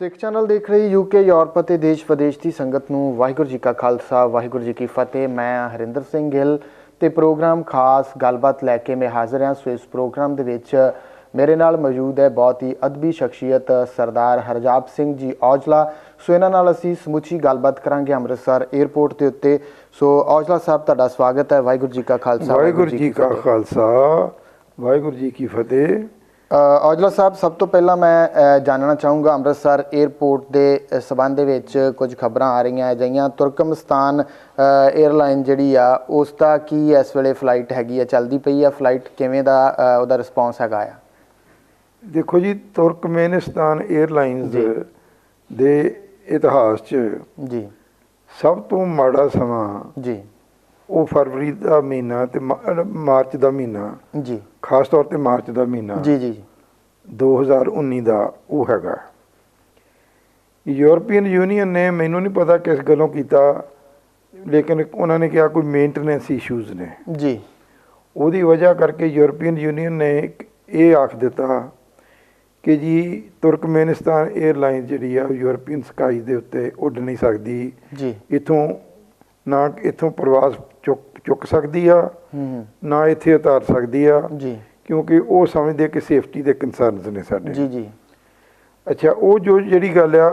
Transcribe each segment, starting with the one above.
ਸਿੱਖ channel ਦੇਖ ਰਹੀ UK Europe ਅਤੇ ਦੇਸ਼ ਵਿਦੇਸ਼ ਦੀ ਸੰਗਤ ਨੂੰ ਵਾਹਿਗੁਰੂ ਜੀ ਕਾ ਖਾਲਸਾ ਵਾਹਿਗੁਰੂ ਜੀ ਕੀ ਫਤਿਹ। ਮੈਂ ਹਰਿੰਦਰ ਸਿੰਘ ਗਿੱਲ ਤੇ ਪ੍ਰੋਗਰਾਮ ਖਾਸ ਗੱਲਬਾਤ ਲੈ ਕੇ ਮੈਂ ਹਾਜ਼ਰ ਹਾਂ। ਸੋ ਇਸ ਪ੍ਰੋਗਰਾਮ ਦੇ ਵਿੱਚ ਮੇਰੇ ਨਾਲ ਮੌਜੂਦ ਹੈ ਬਹੁਤ ਹੀ ਅਦਬੀ ਸ਼ਖਸੀਅਤ ਸਰਦਾਰ ਹਰਜਾਪ ਸਿੰਘ ਜੀ ਔਜਲਾ। ਸੋ ਇਹਨਾਂ ਨਾਲ ਅਸੀਂ ਸਮੁੱਚੀ ਗੱਲਬਾਤ ਕਰਾਂਗੇ ਅੰਮ੍ਰਿਤਸਰ ਏਅਰਪੋਰਟ ਦੇ ਉੱਤੇ। ਸੋ ਔਜਲਾ ਸਾਹਿਬ ਤੁਹਾਡਾ ਸਵਾਗਤ ਹੈ। ਵਾਹਿਗੁਰੂ ਜੀ ਕਾ ਖਾਲਸਾ ਵਾਹਿਗੁਰੂ ਜੀ ਕਾ ਖਾਲਸਾ ਵਾਹਿਗੁਰੂ ਜੀ ਕੀ ਫਤਿਹ। ਔਜਲਾ ਸਾਹਿਬ, ਸਭ ਤੋਂ ਪਹਿਲਾਂ ਮੈਂ ਜਾਣਨਾ ਚਾਹੂੰਗਾ ਅੰਮ੍ਰਿਤਸਰ ਏਅਰਪੋਰਟ ਦੇ ਸੰਬੰਧ ਦੇ ਵਿੱਚ ਕੁਝ ਖਬਰਾਂ ਆ ਰਹੀਆਂ ਅਜਿਹੀਆਂ। ਤੁਰਕਮਸਤਾਨ ਏਅਰਲਾਈਨ ਜਿਹੜੀ ਆ ਉਸ ਦਾ ਕੀ ਇਸ ਵੇਲੇ ਫਲਾਈਟ ਹੈਗੀ ਆ, ਚੱਲਦੀ ਪਈ ਆ ਫਲਾਈਟ, ਕਿਵੇਂ ਦਾ ਉਹਦਾ ਰਿਸਪੌਂਸ ਹੈਗਾ ਆ? ਦੇਖੋ ਜੀ, ਤੁਰਕਮੇਨਿਸਤਾਨ ਏਅਰਲਾਈਨਸ ਦੇ ਇਤਿਹਾਸ 'ਚ ਜੀ ਸਭ ਤੋਂ ਮਾੜਾ ਸਮਾਂ ਜੀ ਉਹ ਫਰਵਰੀ ਦਾ ਮਹੀਨਾ ਤੇ ਮਾਰਚ ਦਾ ਮਹੀਨਾ, ਜੀ ਖਾਸ ਤੌਰ ਤੇ ਮਾਰਚ ਦਾ ਮਹੀਨਾ ਜੀ ਜੀ 2019 ਦਾ ਉਹ ਹੈਗਾ। ਯੂਰਪੀਅਨ ਯੂਨੀਅਨ ਨੇ, ਮੈਨੂੰ ਨਹੀਂ ਪਤਾ ਕਿਸ ਗੱਲੋਂ ਕੀਤਾ, ਲੇਕਿਨ ਉਹਨਾਂ ਨੇ ਕਿਹਾ ਕੋਈ ਮੇਨਟੇਨੈਂਸ ਇਸ਼ੂਜ਼ ਨੇ ਜੀ। ਉਹਦੀ ਵਜ੍ਹਾ ਕਰਕੇ ਯੂਰਪੀਅਨ ਯੂਨੀਅਨ ਨੇ ਇਹ ਆਖ ਦਿੱਤਾ ਕਿ ਜੀ ਤੁਰਕਮੇਨਿਸਤਾਨ ਏਅਰਲਾਈਨ ਜਿਹੜੀ ਆ ਯੂਰਪੀਅਨ ਸਕਾਈ ਦੇ ਉੱਤੇ ਉੱਡ ਨਹੀਂ ਸਕਦੀ ਜੀ। ਇੱਥੋਂ ਪ੍ਰਵਾਸ ਚੁੱਕ ਸਕਦੀ ਆ, ਨਾ ਇੱਥੇ ਉਤਾਰ ਸਕਦੀ ਆ ਜੀ, ਕਿਉਂਕਿ ਉਹ ਸਮਝਦੇ ਕਿ ਸੇਫਟੀ ਦੇ ਕੰਸਰਨਸ ਨੇ ਸਾਡੇ। ਜੀ ਜੀ। ਅੱਛਾ, ਉਹ ਜਿਹੜੀ ਗੱਲ ਆ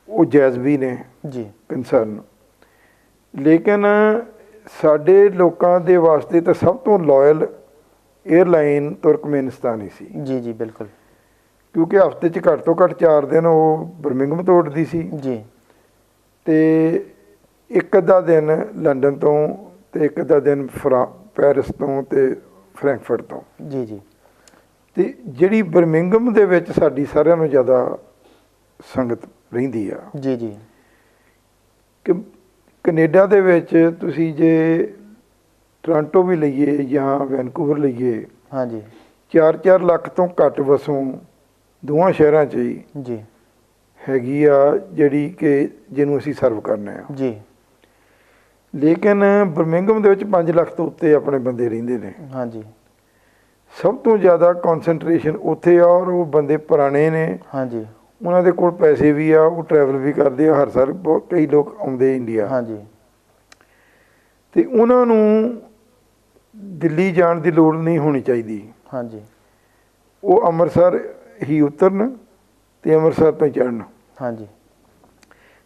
ਉਹ ਜਾਇਜ਼ ਵੀ ਨੇ ਜੀ ਕੰਸਰਨ, ਲੇਕਿਨ ਸਾਡੇ ਲੋਕਾਂ ਦੇ ਵਾਸਤੇ ਤਾਂ ਸਭ ਤੋਂ ਲਾਇਲ ਏਅਰਲਾਈਨ ਤੁਰਕਮੇਨਿਸਤਾਨ ਹੀ ਸੀ। ਜੀ ਜੀ ਬਿਲਕੁਲ। ਕਿਉਂਕਿ ਹਫ਼ਤੇ 'ਚ ਘੱਟ ਤੋਂ ਘੱਟ 4 ਦਿਨ ਉਹ ਬਰਮਿੰਘਮ ਤੋਂ ਉੱਡਦੀ ਸੀ ਜੀ, ਤੇ ਇੱਕ ਅੱਧਾ ਦਿਨ ਲੰਡਨ ਤੋਂ ਤੇ ਇੱਕ ਅੱਧਾ ਦਿਨ ਪੈਰਿਸ ਤੋਂ ਤੇ ਫਰੈਂਕਫਰਟ ਤੋਂ। ਜੀ ਜੀ। ਤੇ ਜਿਹੜੀ ਬਰਮਿੰਘਮ ਦੇ ਵਿੱਚ ਸਾਡੀ ਸਾਰਿਆਂ ਨੂੰ ਜ਼ਿਆਦਾ ਸੰਗਤ ਰਹਿੰਦੀ ਆ। ਜੀ ਜੀ। ਕਿ ਕੈਨੇਡਾ ਦੇ ਵਿੱਚ ਤੁਸੀਂ ਜੇ ਟੋਰਾਂਟੋ ਵੀ ਲਈਏ ਜਾਂ ਵੈਨਕੂਵਰ ਲਈਏ, ਹਾਂਜੀ, 4-4 ਲੱਖ ਤੋਂ ਘੱਟ ਵਸੋਂ ਦੋਵਾਂ ਸ਼ਹਿਰਾਂ 'ਚ ਹੀ ਜੀ ਹੈਗੀ ਆ, ਜਿਹੜੀ ਕਿ ਜਿਹਨੂੰ ਅਸੀਂ ਸਰਵ ਕਰਨਾ ਆ। ਜੀ। ਲੇਕਿਨ ਬਰਮਿੰਘਮ ਦੇ ਵਿੱਚ 5 ਲੱਖ ਤੋਂ ਉੱਤੇ ਆਪਣੇ ਬੰਦੇ ਰਹਿੰਦੇ ਨੇ। ਹਾਂਜੀ। ਸਭ ਤੋਂ ਜ਼ਿਆਦਾ ਕੌਨਸੈਂਟਰੇਸ਼ਨ ਉੱਥੇ ਆ, ਔਰ ਉਹ ਬੰਦੇ ਪੁਰਾਣੇ ਨੇ। ਹਾਂਜੀ। ਉਹਨਾਂ ਦੇ ਕੋਲ ਪੈਸੇ ਵੀ ਆ, ਉਹ ਟਰੈਵਲ ਵੀ ਕਰਦੇ ਆ, ਹਰ ਸਾਲ ਕਈ ਲੋਕ ਆਉਂਦੇ ਇੰਡੀਆ। ਹਾਂਜੀ। ਤੇ ਉਹਨਾਂ ਨੂੰ ਦਿੱਲੀ ਜਾਣ ਦੀ ਲੋੜ ਨਹੀਂ ਹੋਣੀ ਚਾਹੀਦੀ। ਹਾਂਜੀ। ਉਹ ਅੰਮ੍ਰਿਤਸਰ ਹੀ ਉਤਰਨ ਤੇ ਅੰਮ੍ਰਿਤਸਰ ਤੋਂ ਚੜ੍ਹਨ। ਹਾਂਜੀ।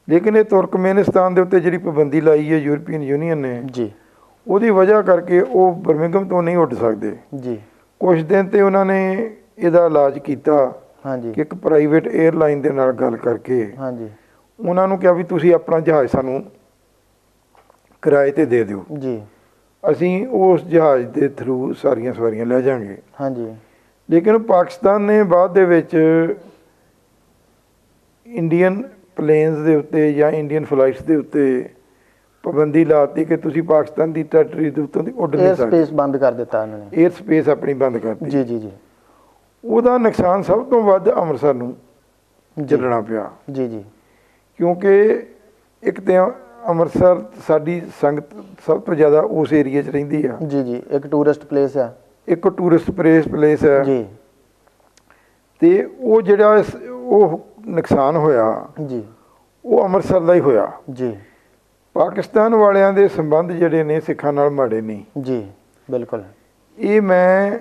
ਲੇਕਿਨ ਇਹ ਤੁਰਕਮੇਨਿਸਤਾਨ ਦੇ ਉੱਤੇ ਜਿਹੜੀ ਪਾਬੰਦੀ ਲਾਈ ਹੈ ਯੂਰਪੀਅਨ ਯੂਨੀਅਨ ਨੇ, ਜੀ, ਉਹਦੀ ਵਜ੍ਹਾ ਕਰਕੇ ਉਹ ਬਰਮਿੰਘਮ ਤੋਂ ਨਹੀਂ ਉੱਡ ਸਕਦੇ। ਜੀ। ਕੁਝ ਦਿਨ ਤੇ ਉਹਨਾਂ ਨੇ ਇਹਦਾ ਇਲਾਜ ਕੀਤਾ। ਹਾਂਜੀ। ਕਿ ਇੱਕ ਪ੍ਰਾਈਵੇਟ ਏਅਰਲਾਈਨ ਦੇ ਨਾਲ ਗੱਲ ਕਰਕੇ, ਹਾਂਜੀ, ਉਹਨਾਂ ਨੂੰ ਕਿਹਾ ਵੀ ਤੁਸੀਂ ਆਪਣਾ ਜਹਾਜ਼ ਸਾਨੂੰ ਕਿਰਾਏ ਤੇ ਦੇ ਦਿਓ। ਜੀ। ਅਸੀਂ ਉਸ ਜਹਾਜ਼ ਦੇ ਥਰੂ ਸਾਰੀਆਂ ਸਵਾਰੀਆਂ ਲੈ ਜਾਵਾਂਗੇ। ਹਾਂਜੀ। ਲੇਕਿਨ ਪਾਕਿਸਤਾਨ ਨੇ ਬਾਅਦ ਦੇ ਵਿੱਚ ਇੰਡੀਅਨ ਪਲੇਨਸ ਦੇ ਉੱਤੇ ਜਾਂ ਇੰਡੀਅਨ ਫਲਾਈਟਸ ਦੇ ਉੱਤੇ ਪਾਬੰਦੀ ਲਾਤੀ ਕਿ ਤੁਸੀਂ ਪਾਕਿਸਤਾਨ ਦੀ ਟੈਰੀਟਰੀ ਦੇ ਉੱਤੋਂ ਦੀ ਉੱਡ ਨਹੀਂ ਸਕਦੇ। ਏਅਰ ਸਪੇਸ ਬੰਦ ਕਰ ਦਿੱਤਾ ਉਹਨਾਂ ਨੇ। ਏਅਰ ਸਪੇਸ ਆਪਣੀ ਬੰਦ ਕਰਤੀ। ਜੀ ਜੀ ਜੀ। ਉਹਦਾ ਨੁਕਸਾਨ ਸਭ ਤੋਂ ਵੱਧ ਅੰਮ੍ਰਿਤਸਰ ਨੂੰ ਝੱਲਣਾ ਪਿਆ। ਜੀ ਜੀ। ਕਿਉਂਕਿ ਇੱਕ ਤਾਂ ਅੰਮ੍ਰਿਤਸਰ ਸਾਡੀ ਸੰਗਤ ਸਭ ਤੋਂ ਜ਼ਿਆਦਾ ਉਸ ਏਰੀਏ 'ਚ ਰਹਿੰਦੀ ਆ। ਜੀ ਜੀ। ਇੱਕ ਟੂਰਿਸਟ ਪਲੇਸ ਆ। ਇੱਕ ਟੂਰਿਸਟ ਪਲੇਸ ਹੈ। ਜੀ। ਤੇ ਉਹ ਜਿਹੜਾ ਉਹ ਨੁਕਸਾਨ ਹੋਇਆ, ਜੀ, ਉਹ ਅੰਮ੍ਰਿਤਸਰ ਦਾ ਹੀ ਹੋਇਆ। ਜੀ। ਪਾਕਿਸਤਾਨ ਵਾਲਿਆਂ ਦੇ ਸੰਬੰਧ ਜਿਹੜੇ ਨੇ ਸਿੱਖਾਂ ਨਾਲ ਮਾੜੇ ਨਹੀਂ। ਜੀ ਬਿਲਕੁਲ। ਇਹ ਮੈਂ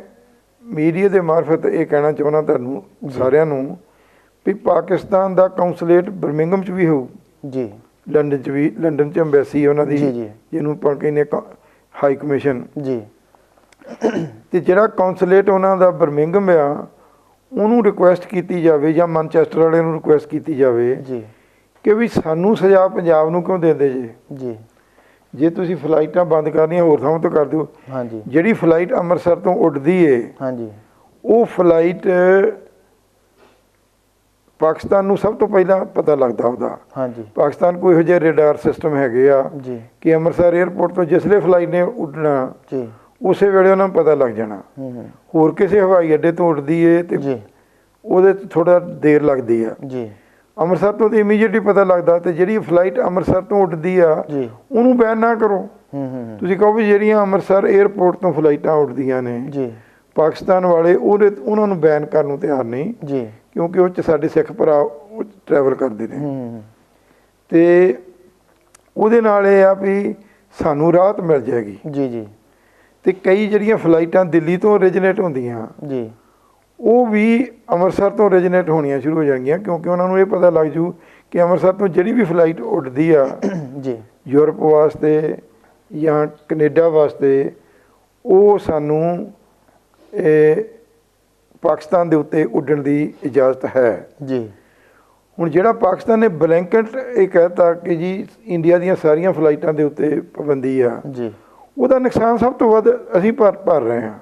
ਮੀਡੀਆ ਦੇ ਮਾਰਫਤ ਇਹ ਕਹਿਣਾ ਚਾਹੁੰਦਾ ਤੁਹਾਨੂੰ ਸਾਰਿਆਂ ਨੂੰ ਵੀ ਪਾਕਿਸਤਾਨ ਦਾ ਕੌਂਸੂਲੇਟ ਬਰਮਿੰਘਮ 'ਚ ਵੀ ਹੋਊ। ਜੀ। ਲੰਡਨ 'ਚ ਵੀ, ਲੰਡਨ 'ਚ ਅੰਬੈਸੀ ਉਹਨਾਂ ਦੀ, ਜਿਹਨੂੰ ਆਪਾਂ ਕਹਿੰਦੇ ਹਾਈ ਕਮਿਸ਼ਨ। ਜੀ। ਤੇ ਜਿਹੜਾ ਕੌਂਸੂਲੇਟ ਉਹਨਾਂ ਦਾ ਬਰਮਿੰਘਮ ਆ, ਉਹਨੂੰ ਰਿਕੁਐਸਟ ਕੀਤੀ ਜਾਵੇ ਜਾਂ ਮੈਨਚੈਸਟਰ ਵਾਲਿਆਂ ਨੂੰ ਰਿਕੁਐਸਟ ਕੀਤੀ ਜਾਵੇ ਜੀ ਕਿ ਵੀ ਸਾਨੂੰ ਸਜ਼ਾ ਪੰਜਾਬ ਨੂੰ ਕਿਉਂ ਦਿੰਦੇ ਜੇ? ਜੀ। ਜੇ ਤੁਸੀਂ ਫਲਾਈਟਾਂ ਬੰਦ ਕਰਨੀਆਂ ਹੋਰ ਥਾਵਾਂ ਤੋਂ ਕਰ ਦਿਓ। ਹਾਂਜੀ। ਜਿਹੜੀ ਫਲਾਈਟ ਅੰਮ੍ਰਿਤਸਰ ਤੋਂ ਉੱਡਦੀ ਏ, ਹਾਂਜੀ, ਉਹ ਫਲਾਈਟ ਪਾਕਿਸਤਾਨ ਨੂੰ ਸਭ ਤੋਂ ਪਹਿਲਾਂ ਪਤਾ ਲੱਗਦਾ ਉਹਦਾ। ਹਾਂਜੀ। ਪਾਕਿਸਤਾਨ ਕੋਈ ਇਹੋ ਜਿਹੇ ਰੇਡਾਰ ਸਿਸਟਮ ਹੈਗੇ ਆ ਜੀ ਕਿ ਅੰਮ੍ਰਿਤਸਰ ਏਅਰਪੋਰਟ ਤੋਂ ਜਿਸਲੇ ਫਲਾਈਟ ਨੇ ਉੱਡਣਾ, ਜੀ, ਉਸੇ ਵੇਲੇ ਉਹਨਾਂ ਨੂੰ ਪਤਾ ਲੱਗ ਜਾਣਾ। ਹੋਰ ਕਿਸੇ ਹਵਾਈ ਅੱਡੇ ਤੋਂ ਉੱਡਦੀ ਏ ਤੇ ਉਹਦੇ 'ਚ ਥੋੜ੍ਹਾ ਦੇਰ ਲੱਗਦੀ ਆ। ਜੀ। ਅੰਮ੍ਰਿਤਸਰ ਤੋਂ ਤਾਂ ਇਮੀਡੀਏਟਲੀ ਪਤਾ ਲੱਗਦਾ। ਤੇ ਜਿਹੜੀ ਫਲਾਈਟ ਅੰਮ੍ਰਿਤਸਰ ਤੋਂ ਉੱਡਦੀ ਆ, ਉਹਨੂੰ ਬੈਨ ਨਾ ਕਰੋ। ਤੁਸੀਂ ਕਹੋ ਵੀ ਜਿਹੜੀਆਂ ਅੰਮ੍ਰਿਤਸਰ ਏਅਰਪੋਰਟ ਤੋਂ ਫਲਾਈਟਾਂ ਉੱਡਦੀਆਂ ਨੇ, ਜੀ, ਪਾਕਿਸਤਾਨ ਵਾਲੇ ਉਹਨਾਂ ਨੂੰ ਬੈਨ ਕਰਨ ਨੂੰ ਤਿਆਰ ਨਹੀਂ। ਜੀ। ਕਿਉਂਕਿ ਉਹ 'ਚ ਸਾਡੇ ਸਿੱਖ ਭਰਾ ਉਹ ਟਰੈਵਲ ਕਰਦੇ ਨੇ ਤੇ ਉਹਦੇ ਨਾਲ ਇਹ ਆ ਵੀ ਸਾਨੂੰ ਰਾਹਤ ਮਿਲ ਜਾਏਗੀ ਜੀ ਜੀ। ਤੇ ਕਈ ਜਿਹੜੀਆਂ ਫਲਾਈਟਾਂ ਦਿੱਲੀ ਤੋਂ ਓਰੀਜਨੇਟ ਹੁੰਦੀਆਂ ਜੀ ਉਹ ਵੀ ਅੰਮ੍ਰਿਤਸਰ ਤੋਂ ਓਰੀਜਨੇਟ ਹੋਣੀਆਂ ਸ਼ੁਰੂ ਹੋ ਜਾਣਗੀਆਂ, ਕਿਉਂਕਿ ਉਹਨਾਂ ਨੂੰ ਇਹ ਪਤਾ ਲੱਗ ਜੂ ਕਿ ਅੰਮ੍ਰਿਤਸਰ ਤੋਂ ਜਿਹੜੀ ਵੀ ਫਲਾਈਟ ਉੱਡਦੀ ਆ ਜੀ ਯੂਰਪ ਵਾਸਤੇ ਜਾਂ ਕੈਨੇਡਾ ਵਾਸਤੇ, ਉਹ ਸਾਨੂੰ ਪਾਕਿਸਤਾਨ ਦੇ ਉੱਤੇ ਉੱਡਣ ਦੀ ਇਜਾਜ਼ਤ ਹੈ ਜੀ। ਹੁਣ ਜਿਹੜਾ ਪਾਕਿਸਤਾਨ ਨੇ ਬਲੈਂਕਟ ਇਹ ਕਹਿਤਾ ਕਿ ਜੀ ਇੰਡੀਆ ਦੀਆਂ ਸਾਰੀਆਂ ਫਲਾਈਟਾਂ ਦੇ ਉੱਤੇ ਪਾਬੰਦੀ ਆ ਜੀ, ਉਹਦਾ ਨੁਕਸਾਨ ਸਭ ਤੋਂ ਵੱਧ ਅਸੀਂ ਭਰ ਰਹੇ ਹਾਂ।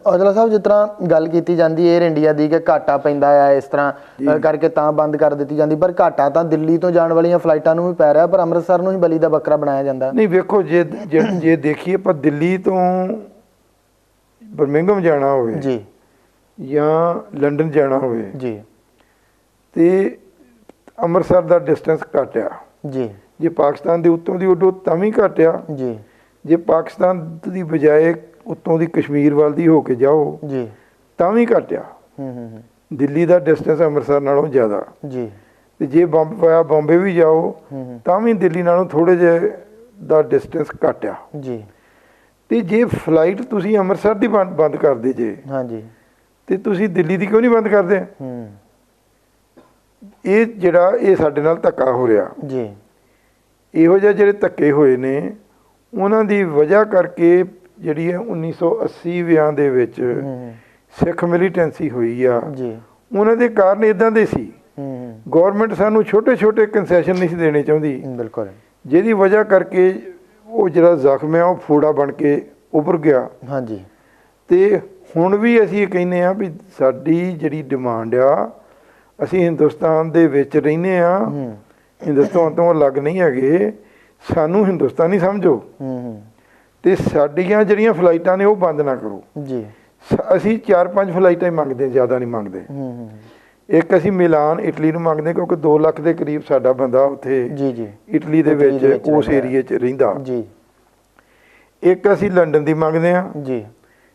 ਔਜਲਾ ਸਾਹਿਬ, ਜਿਸ ਤਰ੍ਹਾਂ ਗੱਲ ਕੀਤੀ ਜਾਂਦੀ ਏਅਰ ਇੰਡੀਆ ਦੀ ਕਿ ਘਾਟਾ ਪੈਂਦਾ ਆ, ਇਸ ਤਰ੍ਹਾਂ ਕਰਕੇ ਤਾਂ ਬੰਦ ਕਰ ਦਿੱਤੀ ਜਾਂਦੀ, ਪਰ ਘਾਟਾ ਤਾਂ ਦਿੱਲੀ ਤੋਂ ਜਾਣ ਵਾਲੀਆਂ ਫਲਾਈਟਾਂ ਨੂੰ ਵੀ ਪੈ ਰਿਹਾ, ਪਰ ਅੰਮ੍ਰਿਤਸਰ ਨੂੰ ਹੀ ਬਲੀ ਦਾ ਬੱਕਰਾ ਬਣਾਇਆ ਜਾਂਦਾ। ਨਹੀਂ ਵੇਖੋ, ਜੇ ਦੇਖੀਏ ਆਪਾਂ ਦਿੱਲੀ ਤੋਂ ਬਰਮਿੰਘਮ ਜਾਣਾ ਹੋਵੇ ਜੀ ਜਾਂ ਲੰਡਨ ਜਾਣਾ ਹੋਵੇ ਜੀ, ਤੇ ਅੰਮ੍ਰਿਤਸਰ ਦਾ ਡਿਸਟੈਂਸ ਘੱਟ ਆ ਜੀ। ਜੇ ਪਾਕਿਸਤਾਨ ਦੇ ਉੱਤੋਂ ਦੀ ਉੱਡੋ ਤਾਂ ਵੀ ਘੱਟ ਆ ਜੀ। ਜੇ ਪਾਕਿਸਤਾਨ ਦੀ ਬਜਾਏ ਉੱਤੋਂ ਦੀ ਕਸ਼ਮੀਰ ਵੱਲ ਦੀ ਹੋ ਕੇ ਜਾਓ ਜੀ ਤਾਂ ਵੀ ਘੱਟ ਆ। ਦਿੱਲੀ ਦਾ ਡਿਸਟੈਂਸ ਅੰਮ੍ਰਿਤਸਰ ਨਾਲੋਂ ਜ਼ਿਆਦਾ ਜੀ। ਤੇ ਜੇ ਬੰਬੇ ਵੀ ਜਾਓ ਤਾਂ ਵੀ ਦਿੱਲੀ ਨਾਲੋਂ ਥੋੜੇ ਜਿਹੇ ਦਾ ਡਿਸਟੈਂਸ ਘੱਟ ਆ ਜੀ। ਤੇ ਜੇ ਫਲਾਈਟ ਤੁਸੀਂ ਅੰਮ੍ਰਿਤਸਰ ਦੀ ਬੰਦ ਕਰਦੇ ਜੇ, ਹਾਂਜੀ, ਤੇ ਤੁਸੀਂ ਦਿੱਲੀ ਦੀ ਕਿਉਂ ਨਹੀਂ ਬੰਦ ਕਰਦੇ? ਇਹ ਜਿਹੜਾ ਇਹ ਸਾਡੇ ਨਾਲ ਧੱਕਾ ਹੋ ਰਿਹਾ ਜੀ, ਇਹੋ ਜਿਹੇ ਜਿਹੜੇ ਧੱਕੇ ਹੋਏ ਨੇ ਉਹਨਾਂ ਦੀ ਵਜ੍ਹਾ ਕਰਕੇ ਜਿਹੜੀ ਹੈ 1980 ਦੇ ਵਿੱਚ ਸਿੱਖ ਮਿਲੀਟੈਂਸੀ ਹੋਈ ਆ ਜੀ। ਉਹਨਾਂ ਦੇ ਕਾਰਨ ਇਦਾਂ ਦੇ ਸੀ। ਗਵਰਨਮੈਂਟ ਸਾਨੂੰ ਛੋਟੇ ਛੋਟੇ ਕੰਸੈਸ਼ਨ ਨਹੀਂ ਸੀ ਦੇਣੇ ਚਾਹੁੰਦੀ, ਬਿਲਕੁਲ, ਜਿਹਦੀ ਵਜ੍ਹਾ ਕਰਕੇ ਉਹ ਜਿਹੜਾ ਜ਼ਖਮ ਹੈ ਉਹ ਫੋੜਾ ਬਣ ਕੇ ਉੱਭਰ ਗਿਆ। ਹਾਂਜੀ। ਤੇ ਹੁਣ ਵੀ ਅਸੀਂ ਇਹ ਕਹਿੰਦੇ ਆ ਵੀ ਸਾਡੀ ਜਿਹੜੀ ਡਿਮਾਂਡ ਆ, ਅਸੀਂ ਹਿੰਦੁਸਤਾਨ ਦੇ ਵਿੱਚ ਰਹਿੰਦੇ ਆ, ਹਿੰਦੁਸਤਾਨ ਤੋਂ ਅਲੱਗ ਨਹੀਂ ਹੈਗੇ, ਸਾਨੂੰ ਹਿੰਦੁਸਤਾਨੀ ਸਮਝੋ ਤੇ ਸਾਡੀਆਂ ਜਿਹੜੀਆਂ ਫਲਾਈਟਾਂ ਨੇ ਉਹ ਬੰਦ ਨਾ ਕਰੋ ਜੀ। ਅਸੀਂ 4-5 ਫਲਾਈਟਾਂ ਹੀ ਮੰਗਦੇ, ਜ਼ਿਆਦਾ ਨਹੀਂ ਮੰਗਦੇ। ਇੱਕ ਅਸੀਂ ਮਿਲਾਨ ਇਟਲੀ ਨੂੰ ਮੰਗਦੇ, ਕਿਉਂਕਿ 2 ਲੱਖ ਦੇ ਕਰੀਬ ਸਾਡਾ ਬੰਦਾ ਉੱਥੇ ਜੀ ਜੀ ਇਟਲੀ ਦੇ ਵਿੱਚ ਉਸ ਏਰੀਏ 'ਚ ਰਹਿੰਦਾ ਜੀ। ਇੱਕ ਅਸੀਂ ਲੰਡਨ ਦੀ ਮੰਗਦੇ ਆ ਜੀ।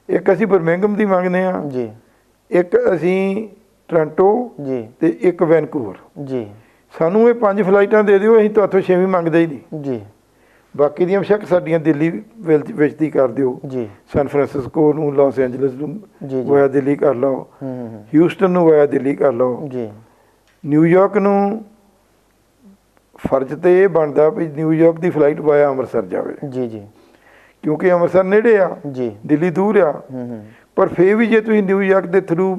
ਇੱਕ ਅਸੀਂ ਬਰਮਿੰਘਮ ਦੀ ਮੰਗਦੇ ਆ ਜੀ। ਇੱਕ ਅਸੀਂ ਟੋਰਾਂਟੋ ਜੀ ਤੇ ਇੱਕ ਵੈਨਕੂਵਰ ਜੀ। ਸਾਨੂੰ ਇਹ 5 ਫਲਾਈਟਾਂ ਦੇ ਦਿਓ, ਅਸੀਂ ਤੁਹਾਥੋਂ 6ਵੀਂ ਮੰਗਦੇ ਹੀ ਨਹੀਂ ਜੀ। ਬਾਕੀ ਦੀਆਂ ਬੇਸ਼ੱਕ ਸਾਡੀਆਂ ਦਿੱਲੀ ਵਿੱਚ ਦੀ ਕਰ ਦਿਓ ਜੀ, ਸੈਨ ਫਰਾਂਸਿਸਕੋ ਨੂੰ, ਲਾਸ ਐਂਜਲਸ ਨੂੰ ਵਾਇਆ ਦਿੱਲੀ ਕਰ ਲਓ, ਹਿਊਸਟਨ ਨੂੰ ਵਾਇਆ ਦਿੱਲੀ ਕਰ ਲਓ ਜੀ। ਨਿਊਯਾਰਕ ਨੂੰ ਫਰਜ਼ ਤੇ ਇਹ ਬਣਦਾ ਵੀ ਨਿਊਯਾਰਕ ਦੀ ਫਲਾਈਟ ਵਾਇਆ ਅੰਮ੍ਰਿਤਸਰ ਜਾਵੇ ਜੀ ਜੀ, ਕਿਉਂਕਿ ਅੰਮ੍ਰਿਤਸਰ ਨੇੜੇ ਆ ਜੀ, ਦਿੱਲੀ ਦੂਰ ਆ। ਪਰ ਫਿਰ ਵੀ ਜੇ ਤੁਸੀਂ ਨਿਊਯਾਰਕ ਦੇ ਥਰੂ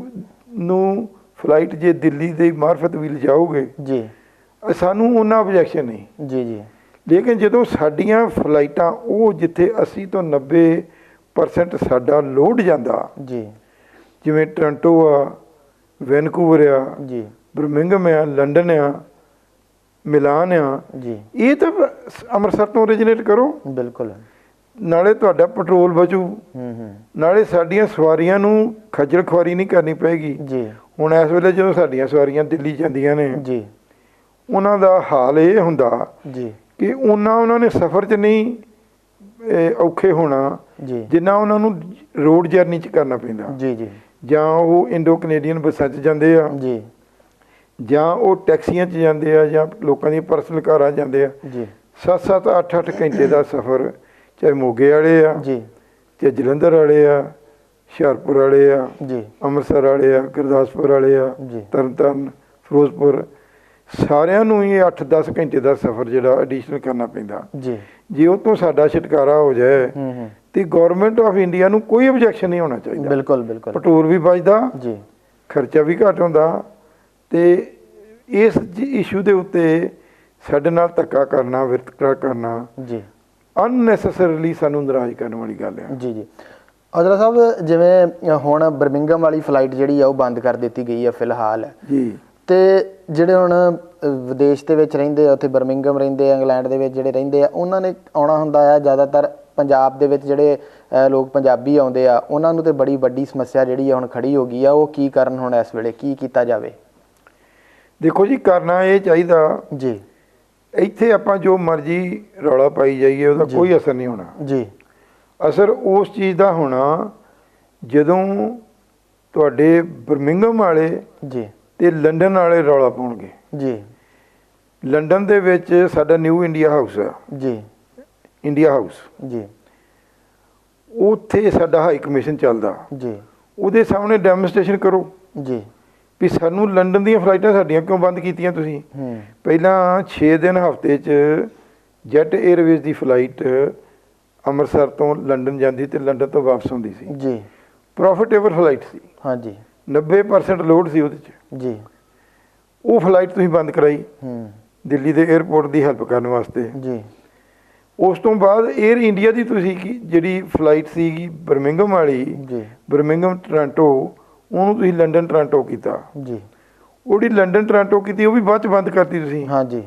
ਨੂੰ ਫਲਾਈਟ ਜੇ ਦਿੱਲੀ ਦੇ ਮਾਰਫਤ ਵੀ ਲਿਜਾਓਗੇ ਜੀ, ਸਾਨੂੰ ਉਹਨਾਂ ਆਬਜੈਕਸ਼ਨ ਨਹੀਂ ਜੀ ਜੀ। ਲੇਕਿਨ ਜਦੋਂ ਸਾਡੀਆਂ ਫਲਾਈਟਾਂ ਉਹ ਜਿੱਥੇ 80 ਤੋਂ 90% ਸਾਡਾ ਲੋਡ ਜਾਂਦਾ ਜੀ, ਜਿਵੇਂ ਟੋਰਾਂਟੋ ਆ, ਵੈਨਕੂਵਰ ਆ ਜੀ, ਬਰਮਿੰਘਮ ਆ, ਲੰਡਨ ਆ, ਮਿਲਾਨ ਆ ਜੀ, ਇਹ ਤਾਂ ਅੰਮ੍ਰਿਤਸਰ ਤੋਂ ਓਰੀਜਨੇਟ ਕਰੋ। ਬਿਲਕੁਲ, ਨਾਲੇ ਤੁਹਾਡਾ ਪੈਟਰੋਲ ਬਚੂ, ਨਾਲੇ ਸਾਡੀਆਂ ਸਵਾਰੀਆਂ ਨੂੰ ਖੱਜਲ ਖੁਆਰੀ ਨਹੀਂ ਕਰਨੀ ਪਏਗੀ ਜੀ। ਹੁਣ ਇਸ ਵੇਲੇ ਜਦੋਂ ਸਾਡੀਆਂ ਸਵਾਰੀਆਂ ਦਿੱਲੀ ਜਾਂਦੀਆਂ ਨੇ ਜੀ, ਉਹਨਾਂ ਦਾ ਹਾਲ ਇਹ ਹੁੰਦਾ ਜੀ ਕਿ ਉਹਨਾਂ ਨੇ ਸਫ਼ਰ 'ਚ ਨਹੀਂ ਔਖੇ ਹੋਣਾ ਜੀ, ਜਿੰਨਾ ਉਹਨਾਂ ਨੂੰ ਰੋਡ ਜਰਨੀ 'ਚ ਕਰਨਾ ਪੈਂਦਾ ਜੀ ਜੀ। ਜਾਂ ਉਹ ਇੰਡੋ ਕੈਨੇਡੀਅਨ ਬੱਸਾਂ 'ਚ ਜਾਂਦੇ ਆ ਜੀ, ਜਾਂ ਉਹ ਟੈਕਸੀਆਂ 'ਚ ਜਾਂਦੇ ਆ, ਜਾਂ ਲੋਕਾਂ ਦੀਆਂ ਪਰਸਨਲ ਕਾਰਾਂ ਜਾਂਦੇ ਆ ਜੀ। 7-7 8-8 ਘੰਟੇ ਦਾ ਸਫ਼ਰ, ਚਾਹੇ ਮੋਗੇ ਵਾਲੇ ਆ ਜੀ, ਚਾਹੇ ਜਲੰਧਰ ਵਾਲੇ ਆ, ਹੁਸ਼ਿਆਰਪੁਰ ਵਾਲੇ ਆ ਜੀ, ਅੰਮ੍ਰਿਤਸਰ ਵਾਲੇ ਆ, ਗੁਰਦਾਸਪੁਰ ਵਾਲੇ ਆ, ਤਰਨਤਾਰਨ, ਫਿਰੋਜ਼ਪੁਰ, ਸਾਰਿਆਂ ਨੂੰ ਹੀ 8-10 ਘੰਟੇ ਦਾ ਸਫ਼ਰ ਜਿਹੜਾ ਐਡੀਸ਼ਨਲ ਕਰਨਾ ਪੈਂਦਾ ਜੀ। ਜੇ ਉਹ ਤੋਂ ਸਾਡਾ ਛੁਟਕਾਰਾ ਹੋ ਜਾਏ ਤੇ ਗਵਰਨਮੈਂਟ ਆਫ ਇੰਡੀਆ ਨੂੰ ਕੋਈ ਆਬਜੈਕਸ਼ਨ ਨਹੀਂ ਹੋਣਾ ਚਾਹੀਦਾ। ਬਿਲਕੁਲ ਬਿਲਕੁਲ, ਪੈਟਰੋਲ ਵੀ ਬਚਦਾ ਜੀ, ਖਰਚਾ ਵੀ ਘੱਟ ਹੁੰਦਾ। ਤੇ ਇਸ ਇਸ਼ੂ ਦੇ ਉੱਤੇ ਸਾਡੇ ਨਾਲ ਧੱਕਾ ਕਰਨਾ, ਵਿਤਕਰਾ ਕਰਨਾ ਜੀ, ਅਨਨੈਸੈਸਰੀਲੀ ਸਾਨੂੰ ਨਾਰਾਜ਼ ਕਰਨ ਵਾਲੀ ਗੱਲ ਹੈ ਜੀ ਜੀ। ਔਜਲਾ ਸਾਹਿਬ, ਜਿਵੇਂ ਹੁਣ ਬਰਮਿੰਘਮ ਵਾਲੀ ਫਲਾਈਟ ਜਿਹੜੀ ਆ ਉਹ ਬੰਦ ਕਰ ਦਿੱਤੀ ਗਈ ਆ ਫਿਲਹਾਲ ਜੀ, ਤੇ ਜਿਹੜੇ ਹੁਣ ਵਿਦੇਸ਼ ਦੇ ਵਿੱਚ ਰਹਿੰਦੇ ਆ, ਉੱਥੇ ਬਰਮਿੰਘਮ ਰਹਿੰਦੇ ਆ, ਇੰਗਲੈਂਡ ਦੇ ਵਿੱਚ ਜਿਹੜੇ ਰਹਿੰਦੇ ਆ, ਉਹਨਾਂ ਨੇ ਆਉਣਾ ਹੁੰਦਾ ਆ। ਜ਼ਿਆਦਾਤਰ ਪੰਜਾਬ ਦੇ ਵਿੱਚ ਜਿਹੜੇ ਲੋਕ ਪੰਜਾਬੀ ਆਉਂਦੇ ਆ, ਉਹਨਾਂ ਨੂੰ ਤੇ ਬੜੀ ਵੱਡੀ ਸਮੱਸਿਆ ਜਿਹੜੀ ਆ ਹੁਣ ਖੜੀ ਹੋ ਗਈ ਆ। ਉਹ ਕੀ ਕਰਨ ਹੁਣ ਇਸ ਵੇਲੇ, ਕੀ ਕੀਤਾ ਜਾਵੇ? ਦੇਖੋ ਜੀ, ਕਰਨਾ ਇਹ ਚਾਹੀਦਾ ਜੀ, ਇੱਥੇ ਆਪਾਂ ਜੋ ਮਰਜ਼ੀ ਰੌਲਾ ਪਾਈ ਜਾਈਏ ਉਹਦਾ ਕੋਈ ਅਸਰ ਨਹੀਂ ਹੋਣਾ ਜੀ। ਅਸਰ ਉਸ ਚੀਜ਼ ਦਾ ਹੋਣਾ ਜਦੋਂ ਤੁਹਾਡੇ ਬਰਮਿੰਘਮ ਵਾਲੇ ਜੀ ਤੇ ਲੰਡਨ ਵਾਲੇ ਰੌਲਾ ਪਾਉਣਗੇ ਜੀ। ਲੰਡਨ ਦੇ ਵਿੱਚ ਸਾਡਾ ਨਿਊ ਇੰਡੀਆ ਹਾਊਸ ਆ ਜੀ, ਇੰਡੀਆ ਹਾਊਸ ਜੀ, ਉੱਥੇ ਸਾਡਾ ਹਾਈ ਕਮਿਸ਼ਨ ਚੱਲਦਾ ਜੀ, ਉਹਦੇ ਸਾਹਮਣੇ ਡੈਮੋਨਸਟ੍ਰੇਸ਼ਨ ਕਰੋ ਜੀ, ਵੀ ਸਾਨੂੰ ਲੰਡਨ ਦੀਆਂ ਫਲਾਈਟਾਂ ਸਾਡੀਆਂ ਕਿਉਂ ਬੰਦ ਕੀਤੀਆਂ ਤੁਸੀਂ। ਪਹਿਲਾਂ 6 ਦਿਨ ਹਫ਼ਤੇ 'ਚ ਜੈਟ ਏਅਰਵੇਜ਼ ਦੀ ਫਲਾਈਟ ਅੰਮ੍ਰਿਤਸਰ ਤੋਂ ਲੰਡਨ ਜਾਂਦੀ ਤੇ ਲੰਡਨ ਤੋਂ ਵਾਪਸ ਆਉਂਦੀ ਸੀ ਜੀ, ਪ੍ਰੋਫਿਟੇਬਲ ਫਲਾਈਟ ਸੀ। ਹਾਂਜੀ, 90% ਲੋਡ ਸੀ ਉਹਦੇ 'ਚ। ਜੀ, ਉਹ ਫਲਾਈਟ ਤੁਸੀਂ ਬੰਦ ਕਰਾਈ ਦਿੱਲੀ ਦੇ 에ਅਰਪੋਰਟ ਦੀ ਹੈਲਪ ਕਰਨ ਵਾਸਤੇ ਜੀ। ਉਸ ਤੋਂ ਬਾਅਦ 에ਅਰ ਇੰਡੀਆ ਦੀ ਤੁਸੀਂ ਜਿਹੜੀ ਫਲਾਈਟ ਸੀਗੀ ਬਰਮਿੰਘਮ ਵਾਲੀ ਜੀ, ਬਰਮਿੰਘਮ ਟੋਰਾਂਟੋ ਉਹਨੂੰ ਤੁਸੀਂ ਲੰਡਨ ਟੋਰਾਂਟੋ ਕੀਤਾ ਜੀ। ਉਹ ਜਿਹੜੀ ਲੰਡਨ ਟੋਰਾਂਟੋ ਕੀਤੀ ਉਹ ਵੀ ਬਾਅਦ 'ਚ ਬੰਦ ਕਰਤੀ ਤੁਸੀਂ। ਹਾਂਜੀ।